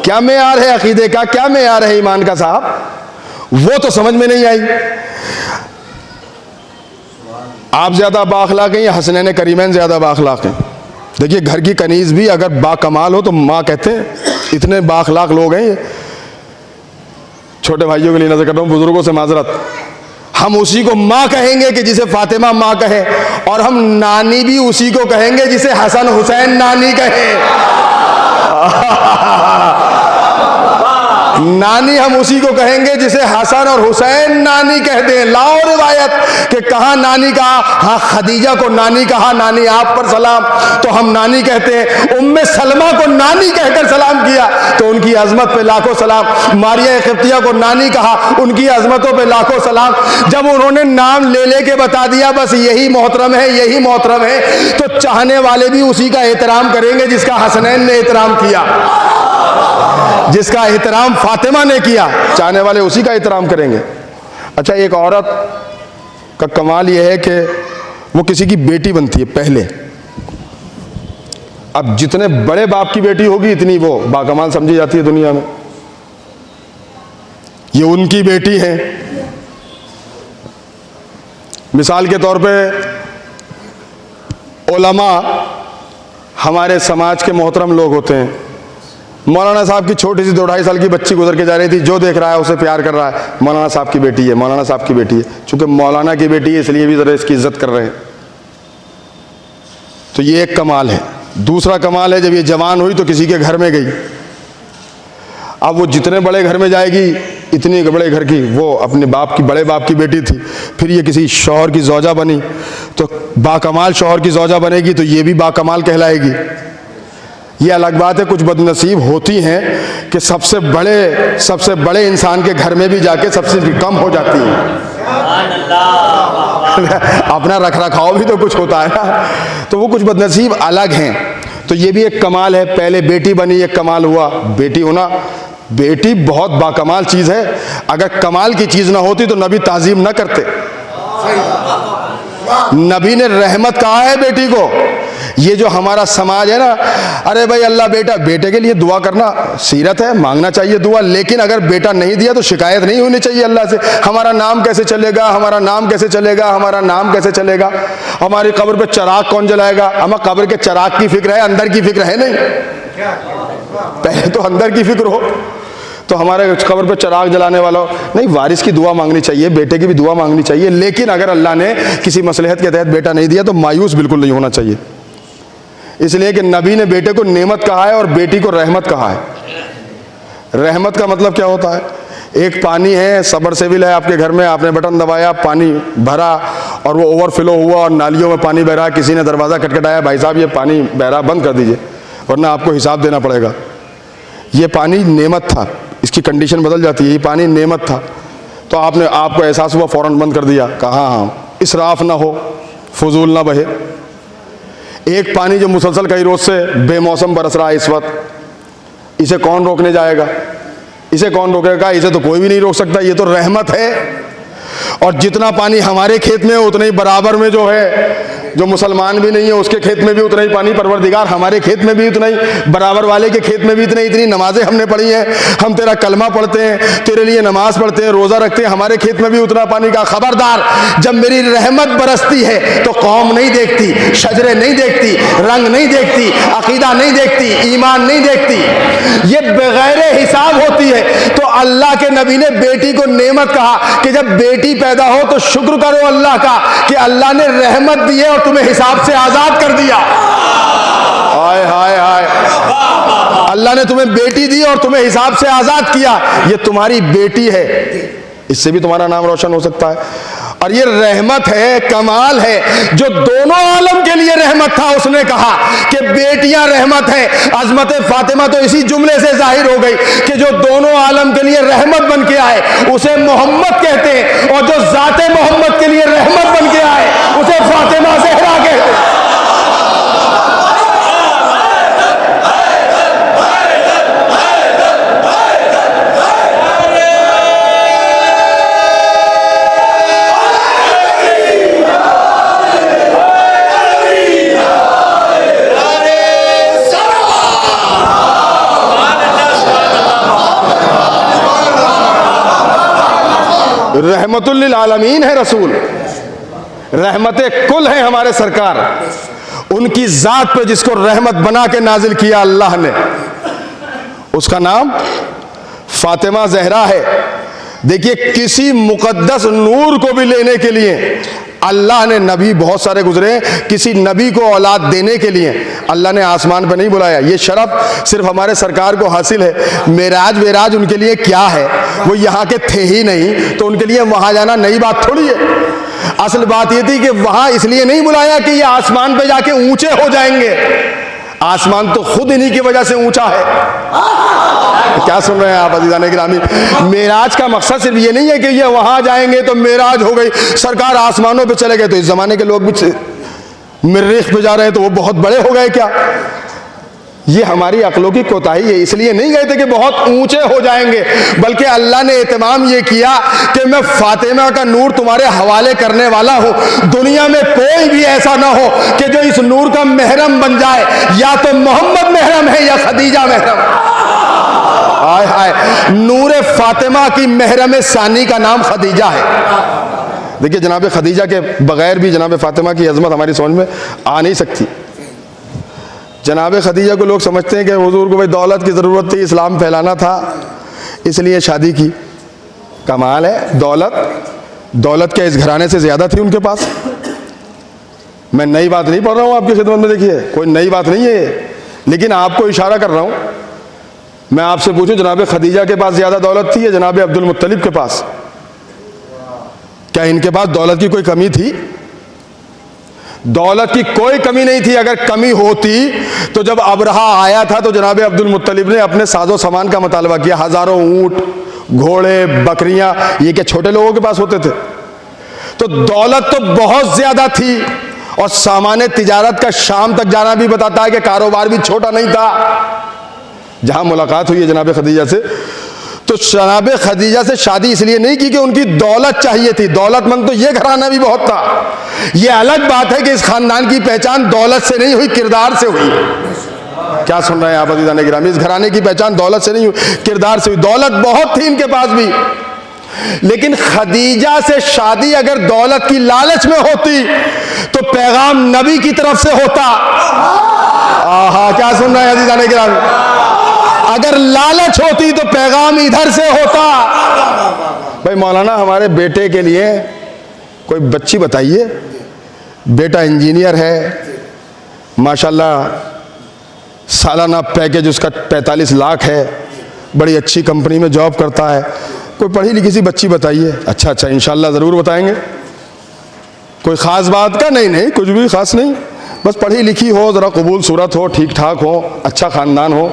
क्या मेयार है अकीदे का, क्या मेयार है ईमान का साहब, वो तो समझ में नहीं आई। आप ज्यादा बाखलाक हैं या हसनैन करीमैन ज्यादा बाखलाक हैं? देखिए, घर की कनीज भी अगर बाकमाल हो तो माँ कहते हैं। इतने बाखलाक लोग हैं ये। छोटे भाइयों के लिए नजर कर रहा हूँ, बुजुर्गों से माजरत। हम उसी को माँ कहेंगे कि जिसे फातिमा माँ कहे, और हम नानी भी उसी को कहेंगे जिसे हसन हुसैन नानी कहे। नानी हम उसी को कहेंगे जिसे हसन और हुसैन नानी कहते हैं। लाओ रिवायत कि कहा नानी कहा। हाँ, खदीजा को नानी कहा, नानी आप पर सलाम, तो हम नानी कहते हैं। उम्मे सलमा को नानी कहकर सलाम किया तो उनकी अजमत पे लाखों सलाम। मारिया क़िब्तिया को नानी कहा, उनकी अजमतों पे लाखों सलाम। जब उन्होंने नाम ले लेके बता दिया बस यही मोहतरम है, यही मोहतरम है, तो चाहने वाले भी उसी का एहतराम करेंगे जिसका हसनैन ने एहतराम किया, जिसका एहतराम फातिमा ने किया, चाहने वाले उसी का एहतराम करेंगे। अच्छा, एक औरत का कमाल यह है कि वो किसी की बेटी बनती है पहले। अब जितने बड़े बाप की बेटी होगी इतनी वो बाकमाल समझी जाती है दुनिया में। ये उनकी बेटी है। मिसाल के तौर पे उलमा हमारे समाज के मोहतरम लोग होते हैं। मौलाना साहब की छोटी सी 2-2.5 साल की बच्ची गुजर के जा रही थी, जो देख रहा है उसे प्यार कर रहा है, मौलाना साहब की बेटी है, मौलाना साहब की बेटी है। चूंकि मौलाना की बेटी है इसलिए भी जरा इसकी इज्जत कर रहे हैं। तो ये एक कमाल है। दूसरा कमाल है, जब ये जवान हुई तो किसी के घर में गई। अब वो जितने बड़े घर में जाएगी, इतनी बड़े घर की, वो अपने बाप की, बड़े बाप की बेटी थी, फिर ये किसी शौहर की ज़ौजा बनी, तो बाकमाल शौहर की ज़ौजा बनेगी तो ये भी बाकमाल कहलाएगी। ये अलग बात है, कुछ बदनसीब होती हैं कि सबसे बड़े इंसान के घर में भी जाके सबसे कम हो जाती हैं। अपना रख रखाव भी तो कुछ होता है ना, तो वो कुछ बदनसीब अलग हैं। तो ये भी एक कमाल है। पहले बेटी बनी, एक कमाल हुआ। बेटी होना, बेटी बहुत बाकमाल चीज़ है। अगर कमाल की चीज़ ना होती तो नबी ताज़ीम ना करते। नबी ने रहमत कहा है बेटी को। ये जो हमारा समाज है ना, अरे भाई अल्लाह बेटे के लिए दुआ करना सीरत है, मांगना चाहिए दुआ, लेकिन अगर बेटा नहीं दिया तो शिकायत नहीं होनी चाहिए अल्लाह से। हमारा नाम कैसे चलेगा, हमारा नाम कैसे चलेगा, हमारा नाम कैसे चलेगा, हमारी कब्र पे चिराग कौन जलाएगा। हमें कब्र के चिराग की फिक्र है, अंदर की फिक्र है नहीं। पहले तो अंदर की फिक्र हो तो हमारे कब्र पे चिराग जलाने वाला नहीं। वारिस की दुआ मांगनी चाहिए, बेटे की भी दुआ मांगनी चाहिए, लेकिन अगर अल्लाह ने किसी मसलहत के तहत बेटा नहीं दिया तो मायूस बिल्कुल नहीं होना चाहिए। इसलिए कि नबी ने बेटे को नेमत कहा है और बेटी को रहमत कहा है। रहमत का मतलब क्या होता है? एक पानी है, सबमर्सिबल है आपके घर में, आपने बटन दबाया, पानी भरा और वो ओवरफ्लो हुआ और नालियों में पानी बह रहा है। किसी ने दरवाज़ा खटखटाया, भाई साहब ये पानी बह रहा, बंद कर दीजिए वरना आपको हिसाब देना पड़ेगा। ये पानी नेमत था, इसकी कंडीशन बदल जाती है। ये पानी नेमत था तो आपको एहसास हुआ, फ़ौरन बंद कर दिया, कहा हाँ, इसराफ ना हो, फजूल ना बहे। एक पानी जो मुसलसल कई रोज से बेमौसम बरस रहा है इस वक्त, इसे कौन रोकने जाएगा? इसे कौन रोकेगा? इसे तो कोई भी नहीं रोक सकता। ये तो रहमत है। और जितना पानी हमारे खेत में है उतना ही बराबर में जो है, जो मुसलमान भी नहीं है उसके खेत में भी उतना ही पानी, परवरदिगार हमारे खेत में भी उतना ही, बराबर वाले के खेत में भी इतनी इतनी नमाजें हमने पढ़ी हैं, हम तेरा कलमा पढ़ते हैं, तेरे लिए नमाज पढ़ते हैं, रोज़ा रखते हैं, हमारे खेत में भी उतना पानी का। खबरदार, जब मेरी रहमत बरसती है तो कौम नहीं देखती, शजरे नहीं देखती, रंग नहीं देखती, अकीदा नहीं देखती, ईमान नहीं देखती, ये बगैर हिसाब होती है। तो अल्लाह के नबी ने बेटी को नेमत कहा कि जब बेटी पैदा हो तो शुक्र करो अल्लाह का कि अल्लाह ने रहमत दी है और तुम्हें हिसाब से आजाद कर दिया। हाय हाय हाय, अल्लाह ने तुम्हें बेटी दी और तुम्हें हिसाब से आजाद किया। ये तुम्हारी बेटी है, इससे भी तुम्हारा नाम रोशन हो सकता है। और ये रहमत है, कमाल है, जो दोनों आलम के लिए रहमत था। उसने कहा कि बेटियां रहमत है। अजमत फातिमा तो इसी जुमले से जाहिर हो गई कि जो दोनों आलम के लिए रहमत बन के आए उसे मोहम्मद कहते हैं, और जो जाते मोहम्मद के लिए रहमत बन के आए उसे फातिमा ज़हरा कहते हैं। रहमतुल लिल आलमीन है रसूल, रहमते कुल है हमारे सरकार। उनकी जात पे जिसको रहमत बना के नाजिल किया अल्लाह ने, उसका नाम फातिमा ज़हरा है। देखिए, किसी मुकद्दस नूर को भी लेने के लिए अल्लाह ने, नबी बहुत सारे गुजरे, किसी नबी को औलाद देने के लिए अल्लाह ने आसमान पर नहीं बुलाया। ये शरफ सिर्फ हमारे सरकार को हासिल है। मेराज उनके लिए क्या है, वो यहाँ के थे ही नहीं, तो उनके लिए वहाँ जाना नई बात थोड़ी है। असल बात ये थी कि वहाँ इसलिए नहीं बुलाया कि ये आसमान पे जाके ऊंचे हो जाएंगे। आसमान तो खुद इन्हीं की वजह से ऊंचा है। क्या सुन रहे हैं आप अज़ीज़ान गिरामी? मेराज का मकसद सिर्फ ये नहीं है कि ये वहां जाएंगे तो मेराज हो गई, सरकार आसमानों पे चले गए तो इस जमाने के लोग भी मरीख पे जा रहे हैं तो वो बहुत बड़े हो गए क्या? ये हमारी अक्लों की कोताही है। इसलिए नहीं गए थे कि बहुत ऊंचे हो जाएंगे, बल्कि अल्लाह ने एहतमाम ये किया कि मैं फातिमा का नूर तुम्हारे हवाले करने वाला हूं। दुनिया में कोई भी ऐसा ना हो कि जो इस नूर का महरम बन जाए। या तो मोहम्मद महरम है या खदीजा महरम। हाय हाय, नूर फातिमा की महरम सानी का नाम खदीजा है। देखिए, जनाब खदीजा के बगैर भी जनाब फातिमा की अजमत हमारी समझ में आ नहीं सकती। जनाब खदीजा को लोग समझते हैं कि हुजूर को भाई दौलत की ज़रूरत थी, इस्लाम फैलाना था, इसलिए शादी की। कमाल है, दौलत क्या इस घराने से ज़्यादा थी उनके पास? मैं नई बात नहीं पढ़ रहा हूँ आपकी खिदमत में, देखिए कोई नई बात नहीं है ये, लेकिन आपको इशारा कर रहा हूँ। मैं आपसे पूछूं, जनाब खदीजा के पास ज़्यादा दौलत थी या जनाब अब्दुल मुत्तलिब के पास? क्या इनके पास दौलत की कोई कमी थी? दौलत की कोई कमी नहीं थी। अगर कमी होती तो जब अबरहा आया था तो जनाब अब्दुल मुत्तलिब ने अपने साजो सामान का मुतालबा किया। हजारों ऊंट, घोड़े, बकरियां, ये क्या छोटे लोगों के पास होते थे? तो दौलत तो बहुत ज्यादा थी। और सामान्य तिजारत का शाम तक जाना भी बताता है कि कारोबार भी छोटा नहीं था। जहां मुलाकात हुई है जनाब खदीजा से, तो जनाब खदीजा से शादी इसलिए नहीं की कि उनकी दौलत चाहिए थी। दौलतमंद तो ये घराना भी बहुत था। ये अलग बात है कि इस खानदान की पहचान दौलत से नहीं हुई, किरदार से हुई। क्या सुन रहे हैं आप अज़ीज़ान गिरामी? इस घराने की पहचान दौलत से नहीं हुई, किरदार से हुई। दौलत बहुत थी इनके पास भी, लेकिन खदीजा से शादी अगर दौलत की लालच में होती तो पैगाम नबी की तरफ से होता। आहा, क्या सुन रहे हैं अज़ीज़ान गिरामी? अगर लालच होती तो पैगाम इधर से होता। भाई मौलाना, हमारे बेटे के लिए कोई बच्ची बताइए। बेटा इंजीनियर है, माशाल्लाह, सालाना पैकेज उसका 45 लाख है, बड़ी अच्छी कंपनी में जॉब करता है। कोई पढ़ी लिखी सी बच्ची बताइए। अच्छा, इंशाल्लाह ज़रूर बताएंगे। कोई ख़ास बात का नहीं, कुछ भी ख़ास नहीं, बस पढ़ी लिखी हो, ज़रा कबूल सूरत हो, ठीक ठाक हो, अच्छा ख़ानदान हो।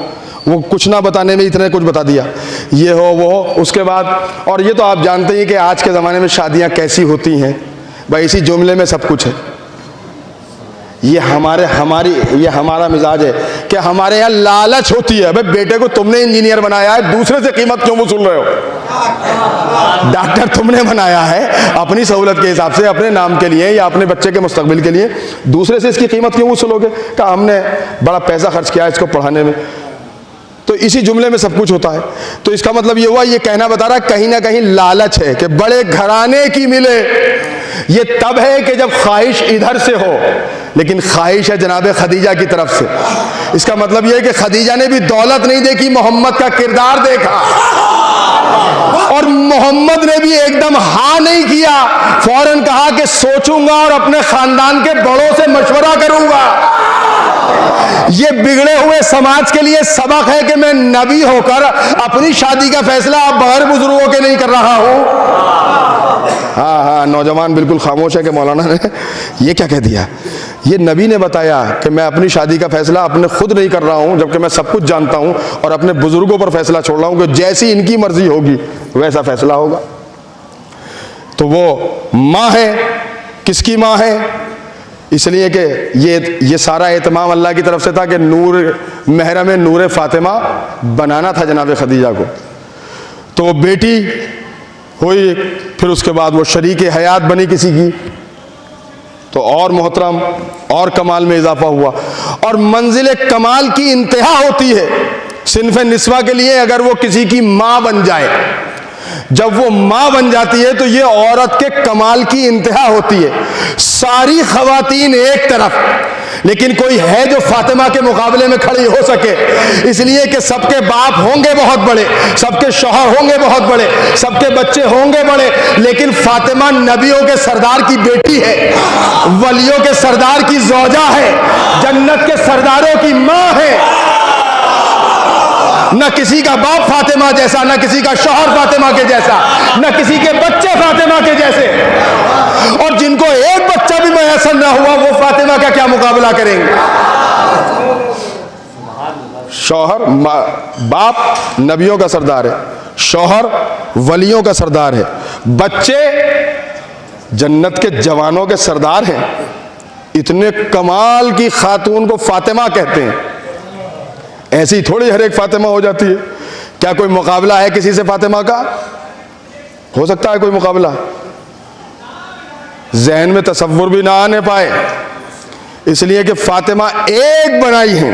वो कुछ ना बताने में इतने कुछ बता दिया, ये हो वो हो। उसके बाद, और ये तो आप जानते हैं कि आज के ज़माने में शादियाँ कैसी होती हैं। भाई इसी जुमले में सब कुछ है। ये हमारा मिजाज है कि हमारे यहाँ लालच होती है। भाई बेटे को तुमने इंजीनियर बनाया है, दूसरे से कीमत क्यों वसूल रहे हो? डॉक्टर तुमने बनाया है अपनी सहूलत के हिसाब से, अपने नाम के लिए या अपने बच्चे के मुस्तकबिल के लिए, दूसरे से इसकी कीमत क्यों वसूलोगे? कि हमने बड़ा पैसा खर्च किया इसको पढ़ाने में। तो इसी जुमले में सब कुछ होता है। तो इसका मतलब ये हुआ, ये कहना बता रहा कहीं ना कहीं लालच है कि बड़े घराने की मिले। ये तब है कि जब ख्वाहिश इधर से हो, लेकिन ख्वाहिश है जनाब खदीजा की तरफ से। इसका मतलब यह है कि खदीजा ने भी दौलत नहीं देखी, मोहम्मद का किरदार देखा। और मोहम्मद ने भी एकदम हाँ नहीं किया, फौरन कहा कि सोचूंगा और अपने खानदान के बड़ों से मशवरा करूंगा। ये बिगड़े हुए समाज के लिए सबक है कि मैं नबी होकर अपनी शादी का फैसला आप बगैर बुजुर्गों के नहीं कर रहा हूं। हाँ, नौजवान बिल्कुल खामोश है कि मौलाना ने ये क्या कह दिया। ये नबी ने बताया कि मैं अपनी शादी का फैसला अपने खुद नहीं कर रहा हूं, जबकि मैं सब कुछ जानता हूं और अपने बुजुर्गों पर फैसला छोड़ रहा हूं कि जैसी इनकी मर्जी होगी वैसा फैसला होगा। तो वो माँ है, किसकी माँ है? इसलिए कि ये सारा एहतमाम अल्लाह की तरफ से था कि महरम नूर फातिमा बनाना था जनाब खदीजा को। तो वो बेटी हुई, फिर उसके बाद वो शरीक हयात बनी किसी की, तो और मोहतरम और कमाल में इजाफा हुआ। और मंजिल कमाल की इंतहा होती है सिन्फ निस्वा के लिए अगर वो किसी की माँ बन जाए। जब वो माँ बन जाती है तो ये औरत के कमाल की इंतहा होती है। सारी खवातीन एक तरफ, लेकिन कोई है जो फातिमा के मुकाबले में खड़ी हो सके, इसलिए कि सबके बाप होंगे बहुत बड़े, सबके शौहर होंगे बहुत बड़े, सबके बच्चे होंगे बड़े, लेकिन फातिमा नबियों के सरदार की बेटी है, वलियों के सरदार की ज़ौजा है, जन्नत के सरदारों की माँ है। न किसी का बाप फातिमा जैसा, न किसी का शौहर फातिमा के जैसा, न किसी के बच्चे फातिमा के जैसे। और जिनको एक बच्चा भी मैसर ना हुआ वो फातिमा का क्या मुकाबला करेंगे? शौहर बाप नबियों का सरदार है, शौहर वलियों का सरदार है, बच्चे जन्नत के जवानों के सरदार हैं। इतने कमाल की खातून को फातिमा कहते हैं। ऐसी थोड़ी हर एक फातिमा हो जाती है। क्या कोई मुकाबला है किसी से फातिमा का? हो सकता है कोई मुकाबला? जहन में तसव्वुर भी ना आने पाए, इसलिए कि फातिमा एक बनाई है,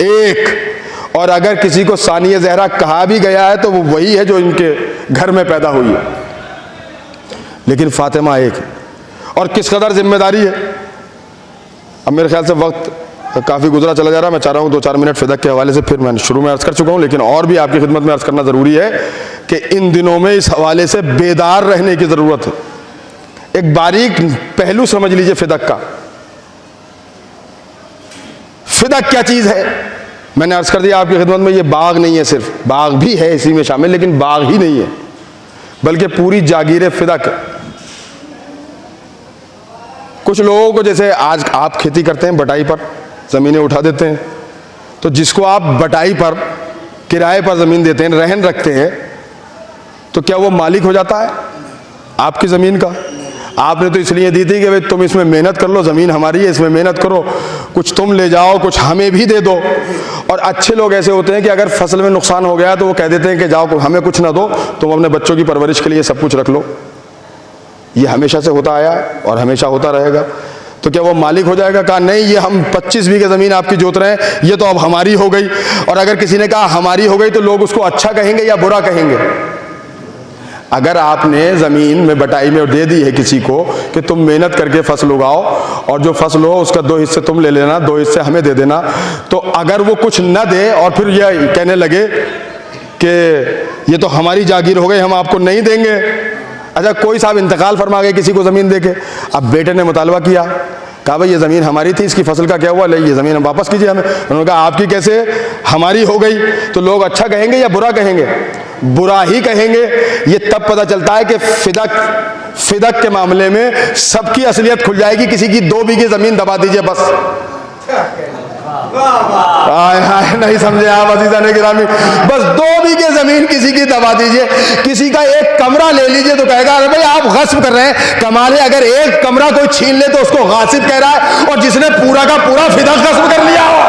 एक। और अगर किसी को सानिया ज़हरा कहा भी गया है तो वो वही है जो इनके घर में पैदा हुई है, लेकिन फातिमा एक है। और किस कदर जिम्मेदारी है। अब मेरे ख्याल से वक्त काफ़ी गुजरा चला जा रहा है। मैं चाह रहा हूँ 2-4 मिनट फिदक के हवाले से, फिर मैं शुरू में अर्ज़ कर चुका हूँ, लेकिन और भी आपकी खिदमत में अर्ज़ करना ज़रूरी है कि इन दिनों में इस हवाले से बेदार रहने की ज़रूरत है। एक बारीक पहलू समझ लीजिए फिदक का। फिदक क्या चीज़ है? मैंने अर्ज़ कर दिया आपकी खिदमत में, ये बाग नहीं है, सिर्फ बाग भी है इसी में शामिल, लेकिन बाग ही नहीं है, बल्कि पूरी जागीर फिदक। कुछ लोगों को, जैसे आज आप खेती करते हैं बटाई पर ज़मीनें उठा देते हैं, तो जिसको आप बटाई पर किराए पर ज़मीन देते हैं, रहन रखते हैं, तो क्या वो मालिक हो जाता है आपकी ज़मीन का? आपने तो इसलिए दी थी कि भाई तुम इसमें मेहनत कर लो, ज़मीन हमारी है, इसमें मेहनत करो, कुछ तुम ले जाओ, कुछ हमें भी दे दो। और अच्छे लोग ऐसे होते हैं कि अगर फसल में नुकसान हो गया तो वो कह देते हैं कि जाओ हमें कुछ ना दो, तुम अपने बच्चों की परवरिश के लिए सब कुछ रख लो। ये हमेशा से होता आया और हमेशा होता रहेगा। तो क्या वो मालिक हो जाएगा? कहा नहीं, ये हम 25 बीघे ज़मीन आपकी जोत रहे हैं, ये तो अब हमारी हो गई। और अगर किसी ने कहा हमारी हो गई तो लोग उसको अच्छा कहेंगे या बुरा कहेंगे? अगर आपने ज़मीन में बटाई में दे दी है किसी को कि तुम मेहनत करके फसल उगाओ और जो फसल हो उसका 2 हिस्से तुम ले लेना, 2 हिस्से हमें दे देना, तो अगर वो कुछ न दे और फिर ये कहने लगे कि ये तो हमारी जागीर हो गई, हम आपको नहीं देंगे। अच्छा, कोई साहब इंतकाल फरमा गए किसी को ज़मीन दे के, अब बेटे ने मुतालबा किया, कहा भाई ये ज़मीन हमारी थी, इसकी फसल का क्या हुआ, ले ये ज़मीन हम वापस कीजिए हमें। उन्होंने कहा आपकी कैसे, हमारी हो गई। तो लोग अच्छा कहेंगे या बुरा कहेंगे? बुरा ही कहेंगे। ये तब पता चलता है कि फिदक के मामले में सबकी असलियत खुल जाएगी। किसी की 2 बीघे ज़मीन दबा दीजिए बस, हाय नहीं समझे आप अज़ीज़ान गिरामी, बस 2 बीघे ज़मीन किसी की दबा दीजिए, किसी का एक कमरा ले लीजिए तो कहेगा अरे भाई आप गस्ब कर रहे हैं। कमाल है, अगर एक कमरा कोई छीन ले तो उसको गासिब कह रहा है, और जिसने पूरा का पूरा फिदक गस्ब कर लिया हो।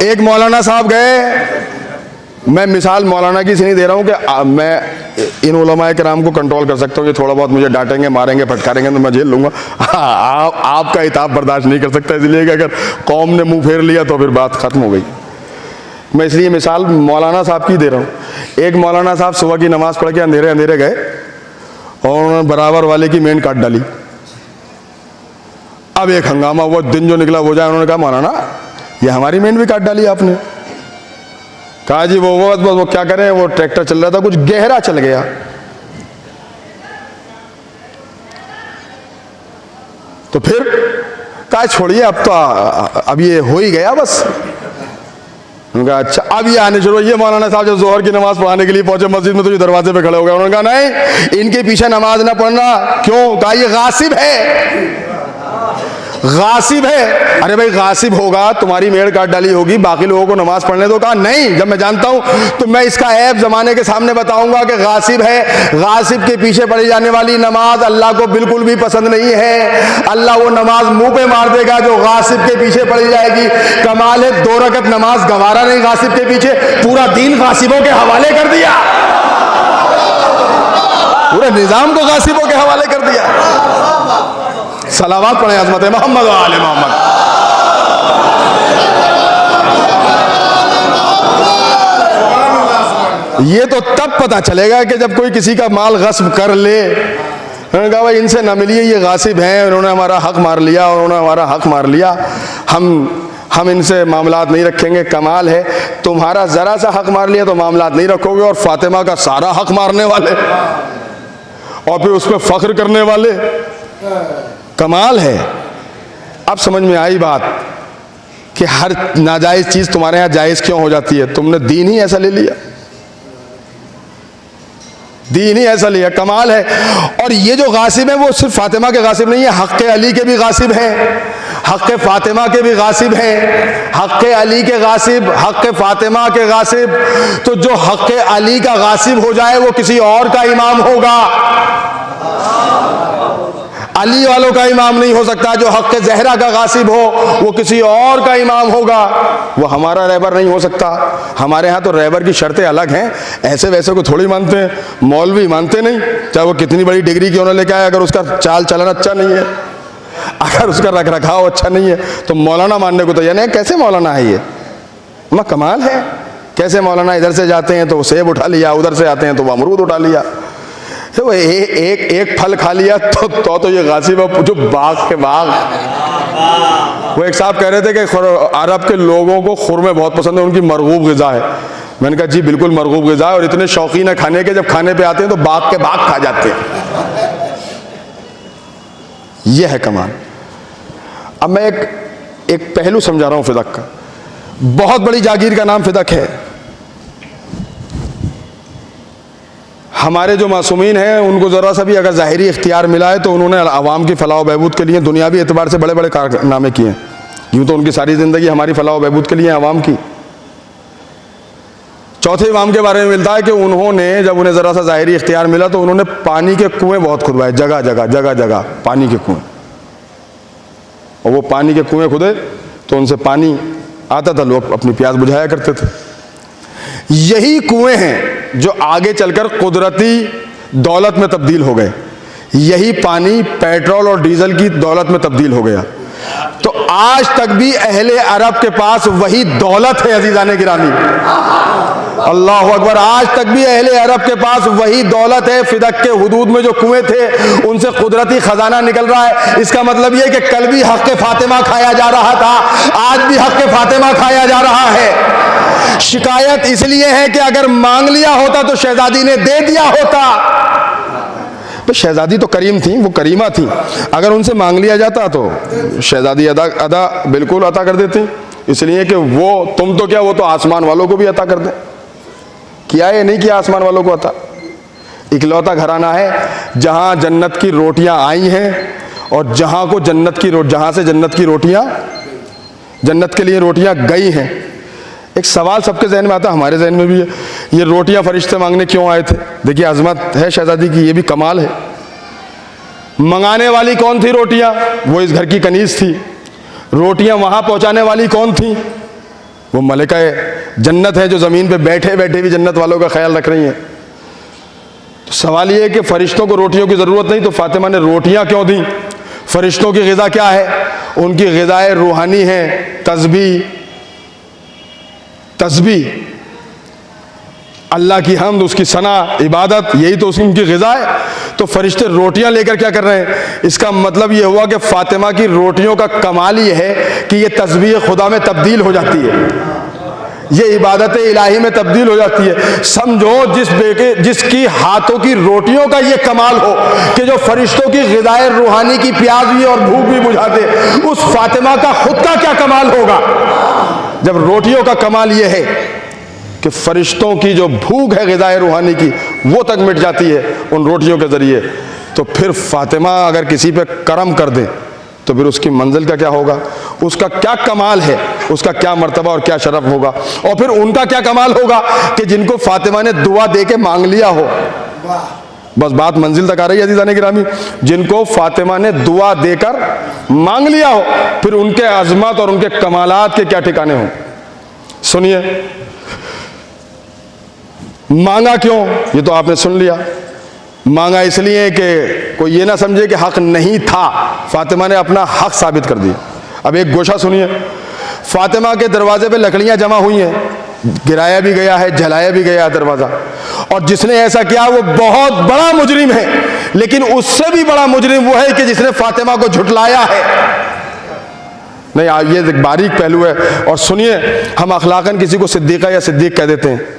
एक मौलाना साहब गए, मैं मिसाल मौलाना की से नहीं दे रहा हूँ कि मैं इन उलमाए किराम को कंट्रोल कर सकता हूँ, ये थोड़ा बहुत मुझे डांटेंगे, मारेंगे, फटकारेंगे तो मैं झेल लूँगा। आपका इताब बर्दाश्त नहीं कर सकता, इसलिए कि अगर कौम ने मुंह फेर लिया तो फिर बात ख़त्म हो गई। मैं इसलिए मिसाल मौलाना साहब की दे रहा हूँ। एक मौलाना साहब सुबह की नमाज़ पढ़ के अंधेरे अंधेरे गए और उन्होंने बराबर वाले की मेन काट डाली। अब एक हंगामा हुआ, दिन जो निकला वो जाए। उन्होंने कहा मौलाना ये हमारी मेन भी काट डाली आपने। कहा जी वो क्या करें, वो ट्रैक्टर चल रहा था, कुछ गहरा चल गया। तो फिर कहा छोड़िए, अब तो अब ये हो ही गया बस। उनका अच्छा, अब ये आने शुरू। ये मौलाना साहब जब जोहर की नमाज पढ़ाने के लिए पहुंचे मस्जिद में तो ये दरवाजे पे खड़े हो गए। उन्होंने कहा नहीं, इनके पीछे नमाज ना पढ़ना। क्यों? कहा ये गासिब है, गासिब है। अरे भाई गासिब होगा, तुम्हारी मेड़ काट डाली होगी, बाकी लोगों को नमाज पढ़ने दो। कहा नहीं, जब मैं जानता हूं तो मैं इसका ऐब जमाने के सामने बताऊंगा कि गासिब है। गासिब के पीछे पढ़ी जाने वाली नमाज अल्लाह को बिल्कुल भी पसंद नहीं है। अल्लाह वो नमाज मुंह पे मार देगा जो गासिब के पीछे पढ़ी जाएगी। कमाल है, 2 रकत नमाज गवारा नहीं गासिब के पीछे, पूरा दीन गासिबों के हवाले कर दिया, पूरे निजाम को गासिबों के हवाले कर दिया। सलावत पढ़े अज़मत मोहम्मद व आले मोहम्मद। ये तो तब पता चलेगा कि जब कोई किसी का माल गस्ब कर ले। उन्होंने कहा भाई इनसे ना मिलिए, ये गासिब हैं, उन्होंने हमारा हक मार लिया, उन्होंने हमारा हक मार लिया, हम इनसे मामलात नहीं रखेंगे। कमाल है, तुम्हारा ज़रा सा हक मार लिया तो मामलात नहीं रखोगे, और फातिमा का सारा हक मारने वाले और फिर उस पर फ़ख्र करने वाले। कमाल है। अब समझ में आई बात कि हर नाजायज़ चीज़ तुम्हारे यहाँ जायज़ क्यों हो जाती है? तुमने दीन ही ऐसा ले लिया, दीन ही ऐसा लिया। कमाल है। और ये जो गासिब है वो सिर्फ फातिमा के गासिब नहीं है, हक़ अली के भी गासिब हैं, हक़ फातिमा के भी गासिब हैं। हक़ अली के गासिब, हक़ फातिमा के गासिब। तो जो हक़ अली का गासिब हो जाए वो किसी और का इमाम होगा, अली वालों का इमाम नहीं हो सकता। जो हक़ ज़हरा का गासिब हो वो किसी और का इमाम होगा, वो हमारा रहबर नहीं हो सकता। हमारे यहाँ तो रहबर की शर्तें अलग हैं, ऐसे वैसे को थोड़ी मानते हैं। मौलवी मानते नहीं, चाहे वो कितनी बड़ी डिग्री क्यों ना लेके आए, अगर उसका चाल चलन अच्छा नहीं है, अगर उसका रख रखाव अच्छा नहीं है तो मौलाना मानने को तैयार नहीं। कैसे मौलाना है ये? माँ कमाल है। कैसे मौलाना इधर से जाते हैं तो सेब उठा लिया, उधर से आते हैं तो वो अमरूद उठा लिया। वो एक फल खा लिया तो ये गाजी बाबू जो बाग के बाग। वो एक साहब कह रहे थे कि अरब के लोगों को खुरमे बहुत पसंद है, उनकी मरगूब ग़िज़ा है। मैंने कहा जी बिल्कुल मरगूब ग़िज़ा है, और इतने शौकीन है खाने के, जब खाने पे आते हैं तो बाग के बाग खा जाते हैं। यह है कमाल। अब मैं एक पहलू समझा रहा हूं फिदक का। बहुत बड़ी जागीर का नाम फिदक है। हमारे जो मासूमीन हैं उनको ज़रा सा भी अगर ज़ाहिरी इख्तियार मिला है तो उन्होंने आवाम की फलाह व बहबूद के लिए दुनियावी एतबार से बड़े बड़े कारनामे किए हैं। यूँ तो उनकी सारी ज़िंदगी हमारी फलाह व बहबूद के लिए आवाम की। चौथे इमाम के बारे में मिलता है कि उन्होंने जब उन्हें ज़रा सा ज़ाहिरी इख्तियार मिला तो उन्होंने पानी के कुएँ बहुत खुदवाए, जगह जगह पानी के कुएँ। और वो पानी के कुएँ खुदे तो उनसे पानी आता था, लोग अपनी प्यास बुझाया करते थे। यही कुएं हैं जो आगे चलकर कुदरती दौलत में तब्दील हो गए। यही पानी पेट्रोल और डीजल की दौलत में तब्दील हो गया। तो आज तक भी अहले अरब के पास वही दौलत है अजीज़ाने गिरामी, अल्लाह अकबर। आज तक भी अहले अरब के पास वही दौलत है। फिदक के हुदूद में जो कुएं थे उनसे कुदरती खजाना निकल रहा है। इसका मतलब यह कि कल भी हक़ फातिमा खाया जा रहा था, आज भी हक़ फातिमा खाया जा रहा है। शिकायत इसलिए है कि अगर मांग लिया होता तो शहजादी ने दे दिया होता। तो शहजादी तो करीम थी, वो करीमा थी, अगर उनसे मांग लिया जाता तो शहजादी अदा बिल्कुल अता कर देती। इसलिए कि वो तुम तो क्या, वो तो आसमान वालों को भी अता कर दें। किया ये नहीं किया आसमान वालों को अता। इकलौता घराना है जहां जन्नत की रोटियां आई हैं और जहां से जन्नत की रोटियां, जन्नत के लिए रोटियां गई हैं। एक सवाल सबके जहन में आता है, हमारे जहन में भी है, ये रोटियां फरिश्ते मांगने क्यों आए थे? देखिए अजमत है शहजादी की, ये भी कमाल है। मंगाने वाली कौन थी रोटियां? वो इस घर की कनीज थी। रोटियां वहां पहुंचाने वाली कौन थी? वो मलिका जन्नत है जो ज़मीन पे बैठे बैठे भी जन्नत वालों का ख्याल रख रही हैं। तो सवाल ये है कि फ़रिश्तों को रोटियों की ज़रूरत नहीं तो फातिमा ने रोटियां क्यों दी? फ़रिश्तों की ग़िज़ा क्या है? उनकी ग़िज़ाएँ रूहानी हैं, तस्बीह, अल्लाह की हम्द, उसकी सना, इबादत, यही तो उनकी ग़िज़ा है। तो फरिश्ते रोटियां लेकर क्या कर रहे हैं? इसका मतलब ये हुआ कि फातिमा की रोटियों का कमाल ये है कि ये तस्बीह खुदा में तब्दील हो जाती है, ये इबादत इलाही में तब्दील हो जाती है। समझो जिसकी हाथों की रोटियों का ये कमाल हो कि जो फरिश्तों की ग़िज़ाए रूहानी की प्यास भी और भूख भी बुझा दे, उस फातिमा का खुद का क्या कमाल होगा जब रोटियों का कमाल ये है कि फरिश्तों की जो भूख है ग़िज़ाए रूहानी की वो तक मिट जाती है उन रोटियों के ज़रिए। तो फिर फातिमा अगर किसी पे करम कर दे तो फिर उसकी मंजिल का क्या होगा, उसका क्या कमाल है, उसका क्या मर्तबा और क्या शरफ होगा। और फिर उनका क्या कमाल होगा कि जिनको फातिमा ने दुआ दे के मांग लिया हो। बस बात मंजिल तक आ रही है अज़ीज़ाने गिरामी। जिनको फातिमा ने दुआ देकर मांग लिया हो, फिर उनके अज़मत और उनके कमालात के क्या ठिकाने हों। सुनिए, मांगा क्यों ये तो आपने सुन लिया। मांगा इसलिए कि कोई ये ना समझे कि हक नहीं था, फातिमा ने अपना हक साबित कर दिया। अब एक गोशा सुनिए, फातिमा के दरवाजे पे लकड़ियां जमा हुई हैं, गिराया भी गया है, जलाया भी गया है दरवाजा, और जिसने ऐसा किया वो बहुत बड़ा मुजरिम है। लेकिन उससे भी बड़ा मुजरिम वो है कि जिसने फातिमा को झुटलाया है। नहीं, ये एक बारीक पहलू है। और सुनिए, हम अखलाकन किसी को सिद्दीक़ा या सिद्दीक कह देते हैं।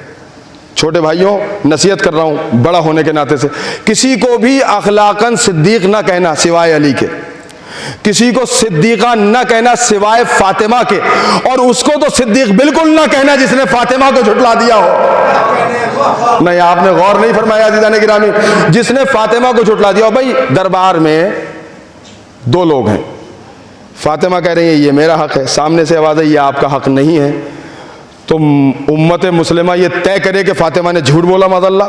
छोटे भाइयों, नसीहत कर रहा हूं बड़ा होने के नाते से, किसी को भी अखलाकन सिद्दीक ना कहना सिवाय अली के, किसी को सिद्दीका ना कहना सिवाय फातिमा के, और उसको तो सिद्दीक बिल्कुल ना कहना जिसने फातिमा को झुटला दिया हो। नहीं, आपने गौर नहीं फरमाया अज़ीज़ाने गिरामी, जिसने फातिमा को झुटला दिया हो। भाई दरबार में दो लोग हैं, फातिमा कह रही है ये मेरा हक है, सामने से आवाज़ है ये आपका हक नहीं है। तो उम्मत मुस्लिमा ये तय करे कि फातिमा ने झूठ बोला, माज़अल्लाह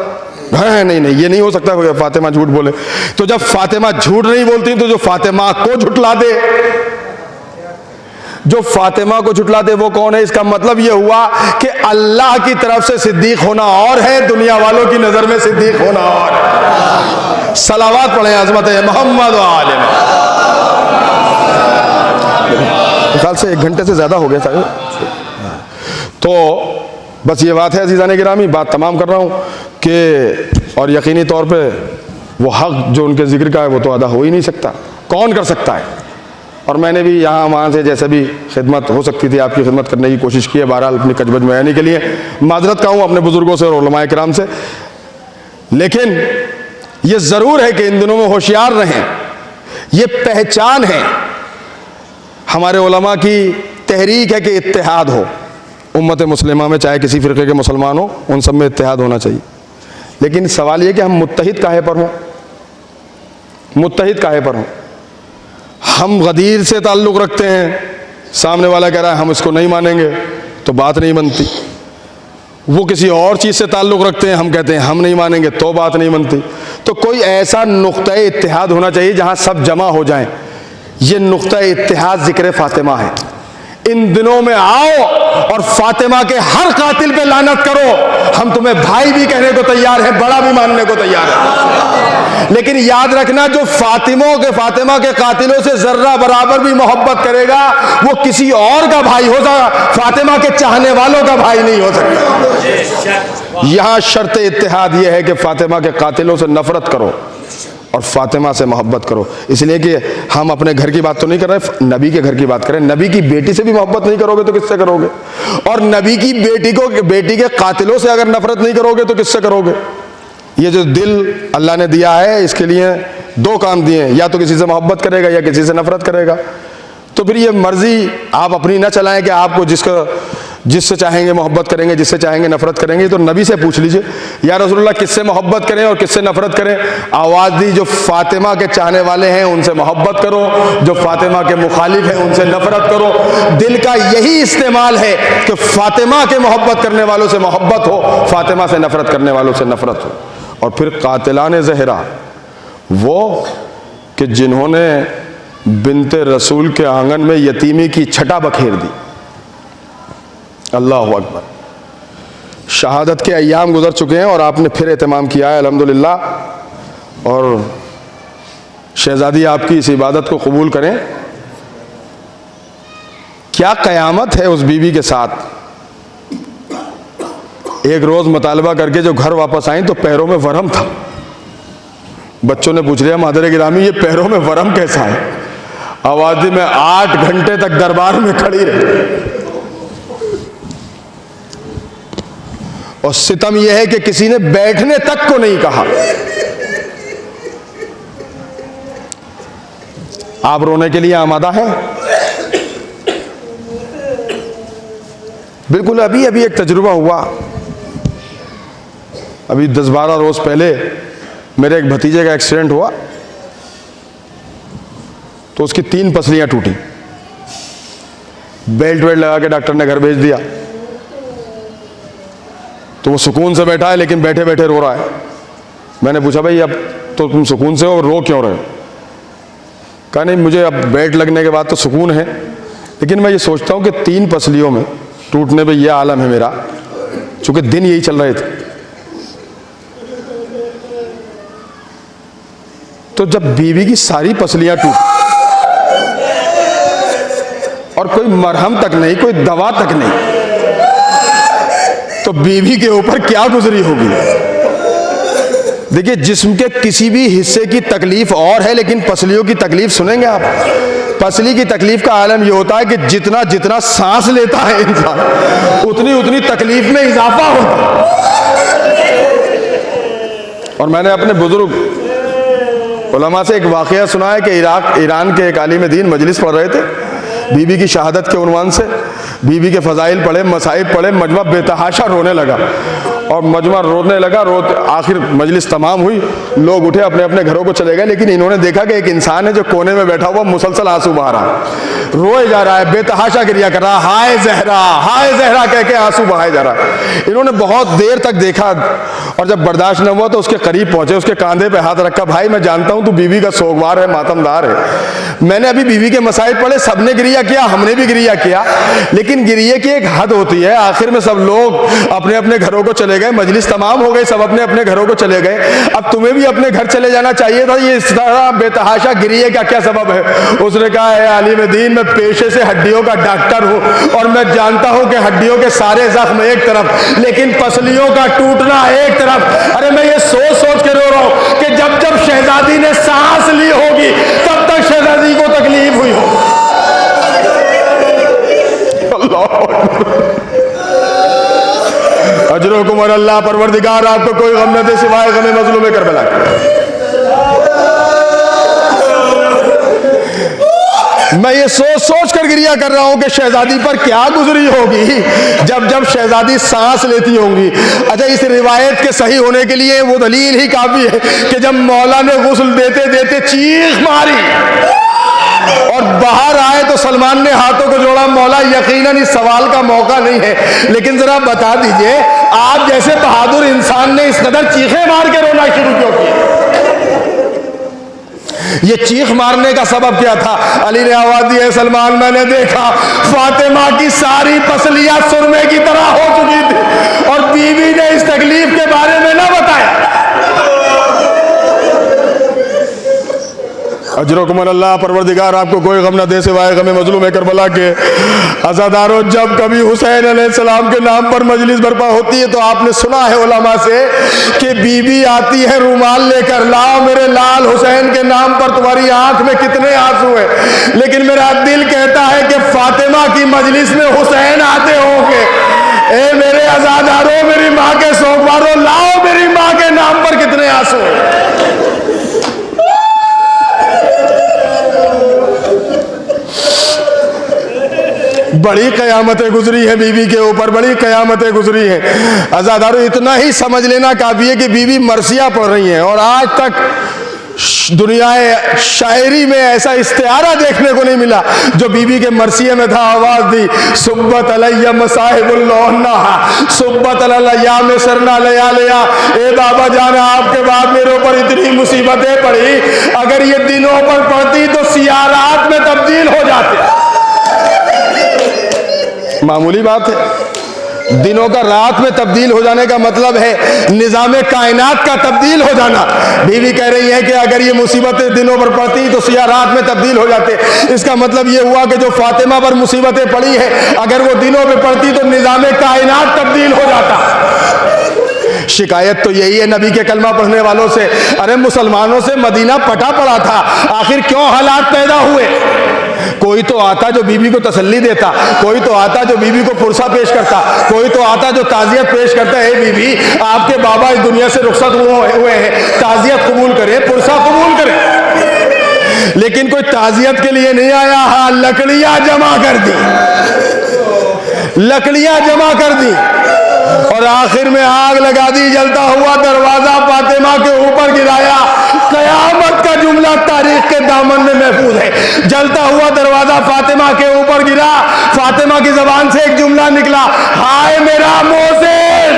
है, नहीं ये नहीं हो सकता कि फातिमा झूठ बोले। तो जब फातिमा झूठ नहीं बोलती तो जो फातिमा को झुटला दे, जो फातिमा को झुटला दे वो कौन है? इसका मतलब ये हुआ कि अल्लाह की तरफ से सिद्दीक होना और है, दुनिया वालों की नजर में सिद्दीक होना और है। सलावत पढ़े अज़मत मोहम्मद व आले मोहम्मद। ख्याल से 1 घंटे से ज्यादा हो गया था। तो बस ये बात है अज़ीज़ाने गिरामी, बात तमाम कर रहा हूँ कि और यकीनी तौर पे वो हक जो उनके जिक्र का है वो तो अदा हो ही नहीं सकता, कौन कर सकता है। और मैंने भी यहाँ वहाँ से जैसे भी खिदमत हो सकती थी आपकी खिदमत करने की कोशिश की है, बहरहाल अपनी कचबज बयानी के लिए माजरत का हूँ अपने बुजुर्गों से और उलमाए किराम से। लेकिन ये ज़रूर है कि इन दिनों में होशियार रहें। ये पहचान है हमारे उलमा की, तहरीक है कि इत्तेहाद हो उम्मत मुस्लिमा में, चाहे किसी फ़िरक़े के मुसलमान हो, उन सब में इत्तेहाद होना चाहिए। लेकिन सवाल ये कि हम मुत्तहिद काहे पर हों, मुत्तहिद काहे पर हों। हम गदीर से ताल्लुक़ रखते हैं, सामने वाला कह रहा है हम इसको नहीं मानेंगे, तो बात नहीं बनती। वो किसी और चीज़ से ताल्लुक़ रखते हैं, हम कहते हैं हम नहीं मानेंगे, तो बात नहीं बनती। तो कोई ऐसा नुक़्ता इत्तेहाद होना चाहिए जहाँ सब जमा हो जाएं। ये नुक़्ता इत्तेहाद ज़िक्र फ़ातिमा है। इन दिनों में आओ और फातिमा के हर कातिल पे लानत करो। हम तुम्हें भाई भी कहने को तैयार हैं, बड़ा भी मानने को तैयार है। लेकिन याद रखना, जो फातिमा के कातिलों से जर्रा बराबर भी मोहब्बत करेगा वो किसी और का भाई हो सकता, फातिमा के चाहने वालों का भाई नहीं हो सकता। यहां शर्त इत्तेहाद यह है कि फातिमा के कातिलों से नफरत करो और फातिमा से मोहब्बत करो। इसलिए कि हम अपने घर की बात तो नहीं कर रहे, नबी के घर की बात करें। नबी की बेटी से भी मोहब्बत नहीं करोगे तो किससे करोगे? और नबी की बेटी के कातिलों से अगर नफरत नहीं करोगे तो किससे करोगे? ये जो दिल अल्लाह ने दिया है, इसके लिए दो काम दिए हैं, या तो किसी से मोहब्बत करेगा या किसी से नफरत करेगा। तो फिर ये मर्जी आप अपनी न चलाएं कि आपको जिससे चाहेंगे मोहब्बत करेंगे, जिससे चाहेंगे नफरत करेंगे। तो नबी से पूछ लीजिए, या रसूलुल्लाह किससे मोहब्बत करें और किससे नफरत करें? आवाज़ दी, जो फातिमा के चाहने वाले हैं उनसे मोहब्बत करो, जो फातिमा के मुखालिफ हैं उनसे नफरत करो। दिल का यही इस्तेमाल है कि फातिमा के मोहब्बत करने वालों से मोहब्बत हो, फातिमा से नफरत करने वालों से नफरत हो। और फिर कातिलाने ज़हरा वो कि जिन्होंने बिनते रसूल के आंगन में यतीमी की छटा बखेर दी। अल्लाह अकबर। शहादत के अय्याम गुजर चुके हैं और आपने फिर एहतमाम किया है, अल्हम्दुलिल्लाह। और शहजादी आपकी इस इबादत को कबूल करें। क्या क़यामत है उस बीवी के साथ। एक रोज़ मुतालबा करके जो घर वापस आई तो पैरों में वरम था। बच्चों ने पूछ लिया, मादरे गिरामी ये पैरों में वरम कैसा है? आवाज़ दी, मैं 8 घंटे तक दरबार में खड़ी रही। और सितम यह है कि किसी ने बैठने तक को नहीं कहा। आप रोने के लिए आमादा हैं? बिल्कुल। अभी एक तजुर्बा हुआ, अभी 10-12 रोज पहले मेरे एक भतीजे का एक्सीडेंट हुआ तो उसकी 3 पसलियां टूटी। बेल्ट लगा के डॉक्टर ने घर भेज दिया। तो वो सुकून से बैठा है, लेकिन बैठे बैठे रो रहा है। मैंने पूछा, भाई अब तो तुम सुकून से हो, रो क्यों रहे हो? कहा, नहीं मुझे अब बेल्ट लगने के बाद तो सुकून है, लेकिन मैं ये सोचता हूँ कि 3 पसलियों में टूटने पे यह आलम है मेरा, चूंकि दिन यही चल रहे थे। तो जब बीवी की सारी पसलियां टूट और कोई मरहम तक नहीं, कोई दवा तक नहीं, तो बीवी के ऊपर क्या गुजरी होगी। देखिए, जिस्म के किसी भी हिस्से की तकलीफ और है, लेकिन पसलियों की तकलीफ सुनेंगे आप। पसली की तकलीफ का आलम यह होता है कि जितना जितना सांस लेता है इंसान, उतनी उतनी तकलीफ में इजाफा होता है। और मैंने अपने बुजुर्ग उलमा से एक वाकया सुना है कि ईरान के एक आलिम दीन मजलिस पढ़ रहे थे, बीबी की शहादत के उन्वान से बीबी के फजाइल पढ़े, मसाइब पढ़े, मजमा बेतहाशा रोने लगा और मजमा रोने लगा। आखिर मजलिस तमाम हुई, लोग उठे, अपने अपने घरों को चले गए। लेकिन इन्होंने देखा कि एक इंसान है जो कोने में बैठा हुआ मुसलसल आंसू बहा रहा है, रोए जा रहा है, बेतहाशा गिरिया कर रहा है, हाय जहरा कह के आंसू बहाए जा रहा है। इन्होंने बहुत देर तक देखा और जब बर्दाश्त न हुआ तो उसके करीब पहुंचे, उसके कंधे पे हाथ रखा। भाई मैं जानता हूं तू बीवी का सोगवार है, मातमदार है, मैंने अभी बीवी के मसाइब पढ़े, सबने गिरिया किया, हमने भी गिरिया किया, लेकिन गिरिये की एक हद होती है। आखिर में सब लोग अपने अपने घरों को चले गए, मजलिस तमाम हो गई, सब अपने अपने घरों को चले गए। अब तुम्हें भी अपने घर चले जाना चाहिए था, ये इस तरह बेतहाशा गिरिये का क्या सबब है? उसने कहा, है आलिम दीन, मैं पेशे से हड्डियों का डॉक्टर हूं और मैं जानता हूं कि हड्डियों के सारे जख्म एक तरफ, लेकिन पसलियों का टूटना एक तरफ। अरे मैं ये सोच सोच के रो रहा हूं कि जब जब शहजादी ने सांस ली होगी तब तक शहजादी को तकलीफ हुई हो। अजरुकुम अल्लाह, परवरदिगार आपको कोई गम न दे सिवाय गम मजलूम करबला। मैं ये सोच सोच कर गिरिया कर रहा हूं कि शहजादी पर क्या गुजरी होगी जब जब शहजादी सांस लेती होंगी। अच्छा, इस रिवायत के सही होने के लिए वो दलील ही काफी है कि जब मौला ने गुस्ल देते देते चीख मारी और बाहर आए तो सलमान ने हाथों को जोड़ा। मौला, यकीनन इस सवाल का मौका नहीं है, लेकिन जरा बता दीजिए, आप जैसे बहादुर इंसान ने इस कदर चीखें मार के रोना शुरू क्यों किया? ये चीख मारने का सबब क्या था? अली ने आवाज दी, है सलमान, मैंने देखा फातिमा की सारी पसलियां सुरमे की तरह हो चुकी थी और बीवी ने इस तकलीफ के बारे में ना बताया। अजरुकुम अल्लाह, परवरदिगार आपको कोई गम न दे सिवाय गम मजलूम करबला के। अज़ादारों, जब कभी हुसैन अलैहिस्सलाम के नाम पर मजलिस बर्पा होती है तो आपने सुना है उलमा से कि बीबी आती है रूमाल लेकर, लाओ मेरे लाल हुसैन के नाम पर तुम्हारी आंख में कितने आंसू है। लेकिन मेरा दिल कहता है कि फातिमा की मजलिस में हुसैन आते होंगे। ए मेरे अज़ादारों, मेरी माँ के सोगवारों, लाओ मेरी माँ के नाम पर कितने आंसू है। बड़ी कयामतें गुजरी है बीवी के ऊपर, बड़ी कयामतें गुजरी हैं। अज़ादारों, इतना ही समझ लेना काफी है कि बीवी मरसिया पढ़ रही हैं और आज तक दुनिया शायरी में ऐसा इस्तिआरा देखने को नहीं मिला जो बीवी के मरसिये में था। आवाज दी, सुब्बत अलैया मसाहिबुल लौहन्ना, सुब्बत अलैया में सरना लया लिया। ए बाबा जाना, आपके बाद मेरे ऊपर इतनी मुसीबतें पड़ी, अगर ये दिनों पर पड़ती तो सियारात में तब्दील हो जाते। मामूली बात है, दिनों का रात में तब्दील हो जाने का मतलब है निजामे कायनात का तब्दील हो जाना। बीवी कह रही है कि अगर ये मुसीबतें दिनों पर पड़ती तो सिया रात में तब्दील हो जाते। इसका मतलब ये हुआ कि जो फातिमा पर मुसीबतें पड़ी है, अगर वो दिनों में पड़ती तो निजामे कायनात तब्दील हो जाता। शिकायत तो यही है नबी के कलमा पढ़ने वालों से, अरे मुसलमानों से मदीना पटा पड़ा था, आखिर क्यों हालात पैदा हुए? कोई तो आता जो बीवी को तसल्ली देता, कोई तो आता जो बीवी को पुरसा पेश करता, कोई तो आता जो ताजियत पेश करता है, बीवी आपके बाबा इस दुनिया से रुखसत हुए हैं, ताजियत कबूल करें, पुरसा कबूल करें। लेकिन कोई ताजियत के लिए नहीं आया, हाँ लकड़ियां जमा कर दी, लकड़ियां जमा कर दी और आखिर में आग लगा दी। जलता हुआ दरवाजा फातिमा के ऊपर गिराया। कयामत का जुमला तारीख के दामन में महफूज है। जलता हुआ दरवाजा फातिमा के ऊपर गिरा, फातिमा की जबान से एक जुमला निकला, हाय मेरा मोहसिन।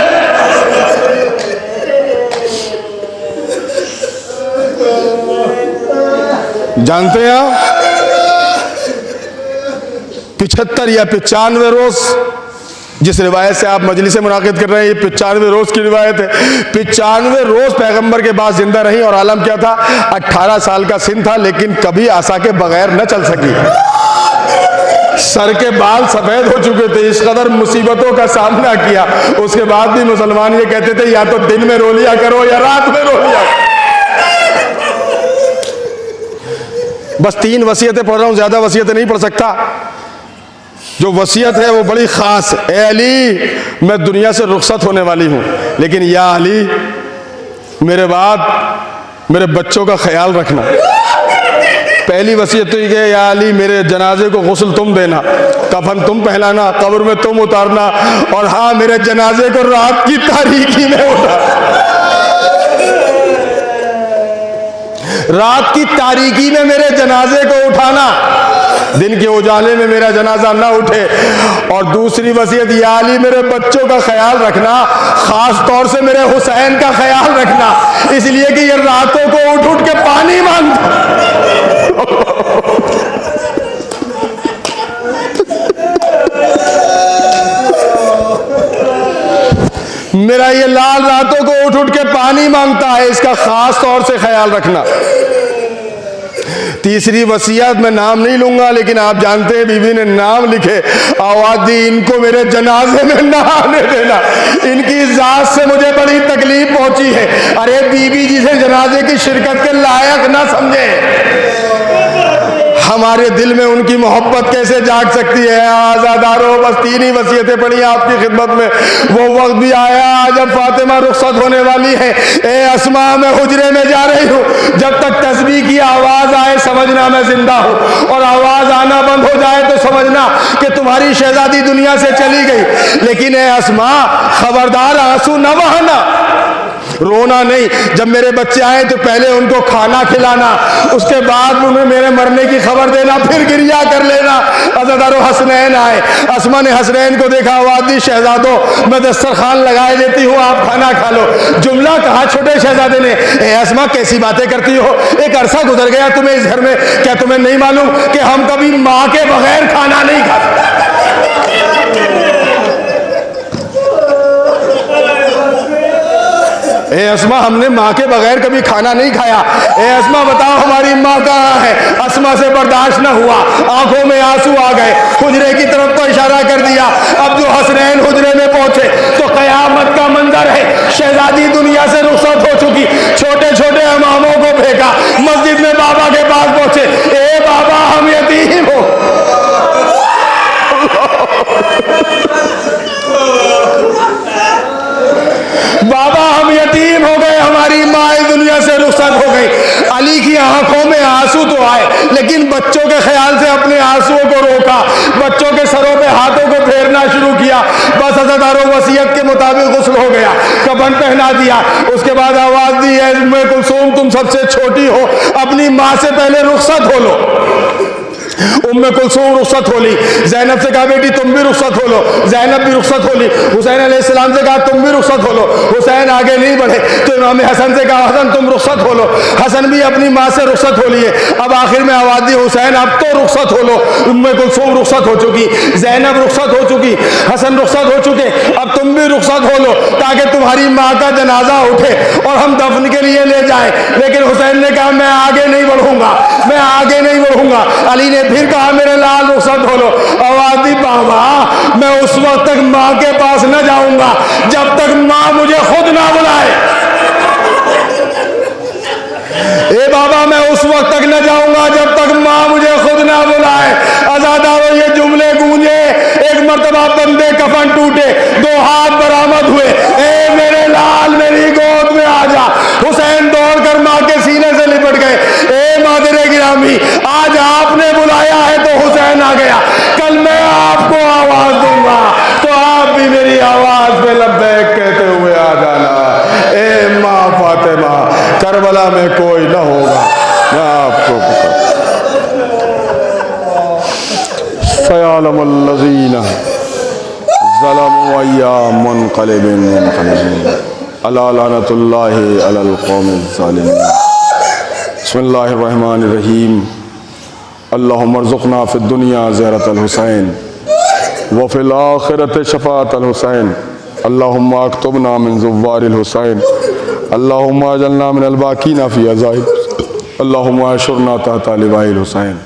जानते हैं आप 75 या 95 रोज जिस रिवायत से आप मजलिस मुनाकिद कर रहे हैं, ये 95 रोज की रिवायत है। 95 रोज पैगंबर के बाद जिंदा रही और आलम क्या था? 18 साल का सिन था, लेकिन कभी आसा के बगैर न चल सकी। सर के बाल सफेद हो चुके थे, इस कदर मुसीबतों का सामना किया। उसके बाद भी मुसलमान ये कहते थे या तो दिन में रो लिया करो या रात में रो लिया। बस 3 वसीयतें पढ़ रहा हूं, ज्यादा वसीयतें नहीं पढ़ सकता। जो वसीयत है वो बड़ी खास है। ए अली, मैं दुनिया से रुखसत होने वाली हूं, लेकिन या अली मेरे बाद मेरे बच्चों का ख्याल रखना। पहली वसीयत तो ये, या अली मेरे जनाजे को गुस्ल तुम देना, कफन तुम पहनाना, कब्र में तुम उतारना, और हाँ मेरे जनाजे को रात की तारीकी में उतारना। रात की तारीकी में मेरे जनाजे को उठाना, दिन के उजाले में मेरा जनाजा ना उठे। और दूसरी वसीयत, या अली मेरे बच्चों का ख्याल रखना, खास तौर से मेरे हुसैन का ख्याल रखना, इसलिए कि ये रातों को उठ उठ के पानी मांगता। मेरा ये लाल रातों को उठ उठ के पानी मांगता है, इसका खास तौर से ख्याल रखना। तीसरी वसीयत में नाम नहीं लूंगा, लेकिन आप जानते हैं बीबी ने नाम लिखे, आवाज दी इनको मेरे जनाजे में ना आने देना, इनकी जात से मुझे बड़ी तकलीफ पहुंची है। अरे बीबी जिसे जनाजे की शिरकत के लायक ना समझे, हमारे दिल में उनकी मोहब्बत कैसे जाग सकती है। आज़ादारों, बस 3 ही वसीयतें पड़ी आपकी खिदमत में। वो वक्त भी आया जब फातिमा रुखसत होने वाली है। ए अस्मा, मैं हुजरे में जा रही हूँ, जब तक तस्बीह की आवाज आए समझना मैं जिंदा हूँ, और आवाज आना बंद हो जाए तो समझना कि तुम्हारी शहजादी दुनिया से चली गई। लेकिन ए अस्मा, खबरदार आंसू न बहाना, रोना नहीं। जब मेरे बच्चे आए तो पहले उनको खाना खिलाना, उसके बाद उन्हें मेरे मरने की खबर देना, फिर गिरिया कर लेना। अज़ादारो, हसनैन आए, अस्मा ने हसनैन को देखा, आवाज़ दी शहजादो मैं दस्तरखान लगाए देती हूँ, आप खाना खा लो। जुमला कहा छोटे शहजादे ने, ए अस्मा कैसी बातें करती हो, एक अरसा गुजर गया तुम्हें इस घर में, क्या तुम्हें नहीं मालूम कि हम कभी माँ के बगैर खाना नहीं खाते। ए अस्मा, हमने माँ के बगैर कभी खाना नहीं खाया। ए अस्मा बताओ हमारी माँ कहाँ है। अस्मा से बर्दाश्त न हुआ, आंखों में आंसू आ गए, हुजरे की तरफ तो इशारा कर दिया। अब जो हसनैन हुजरे में पहुंचे तो कयामत का मंजर है। शहजादी दुनिया से रुखसत हो चुकी, छोटे छोटे इमामों को फेंका, मस्जिद में बाबा के पास पहुंचे, ए बाबा हम यतीम हो। बाबा हम यतीम हो गए, हमारी माँ इस दुनिया से रुखसत हो गई। अली की आंखों में आंसू तो आए, लेकिन बच्चों के ख्याल से अपने आंसुओं को रोका, बच्चों के सरों पे हाथों को फेरना शुरू किया। बस अज़ादारों, वसीयत के मुताबिक गुस्ल हो गया, कफन पहना दिया। उसके बाद आवाज दी, है उम्मे कुलसूम तुम सबसे छोटी हो, अपनी माँ से पहले रुखसत हो लो। उम्मे कुलसूम रुखसत हो ली। ज़ैनब से कहा बेटी तुम भी रुखसत हो लो, ज़ैनब भी रुखसत हो ली। हुसैन अलैहिस्सलाम से कहा तुम भी रुखसत हो लो, हुसैन आगे नहीं बढ़े तो इमाम हसन से कहा हसन तुम रुखसत हो लो, हसन भी अपनी माँ से रुखसत हो लिए। अब आखिर में आवाज़ दी हुसैन अब तो रुखसत हो लो। उम्मे कुलसूम रुखसत हो चुकी, ज़ैनब रुखसत हो चुकी, हसन रुखसत हो चुके, अब तुम भी रुखसत हो लो ताकि तुम्हारी माँ का जनाजा उठे और हम दफन के लिए ले जाए। लेकिन हुसैन ने कहा मैं आगे नहीं बढ़ूंगा, मैं आगे नहीं बढ़ूंगा। अली ने फिर कहा मेरे लाल रुखसत हो लो। आवाज दी बाबा मैं उस वक्त तक माँ के पास न जाऊंगा जब तक माँ मुझे खुद ना बुलाए। ए बाबा मैं उस वक्त तक न जाऊंगा जब तक माँ मुझे खुद ना बुलाए। अज़ादारों, ये जुमले गूंजे, एक मर्तबा बंदे कफन टूटे, 2 हाथ बरामद हुए, ए मेरे लाल मेरी गोद में आ जा। हुसैन दौड़कर माँ के सीने से लिपट गए, ए मादरे गिरामी आज आपने बुलाया है तो हुसैन आ गया, कल मैं आपको आवाज दूंगा तो आप भी मेरी आवाज पे लब्बैक कहते हुए आ जाना। ए माँ फातिमा, करबला में कोई न होगा, मैं आपको सयालमुल्लज़ीना ज़लमू अय्यामुन क़लिबिन अला लानतुल्लाहि अलल क़ौमिज़ ज़ालिमीन। बिस्मिल्लाहिर्रहमानिर्रहीम। अल्लाहुम्मा अर्ज़ुक़ना फ़िद दुनिया ज़ियारतल हुसैन व फ़िल आख़िरति शफ़ाअतल हुसैन। अल्लाहुम्मा अक्तुबना मिन ज़ुव्वारिल हुसैन। अल्लाहुम्मा अजलना मिनल बाक़ीना फ़ी अज़ाइल। अल्लाहुम्मा अशुरना तहता लिवाइल हुसैन।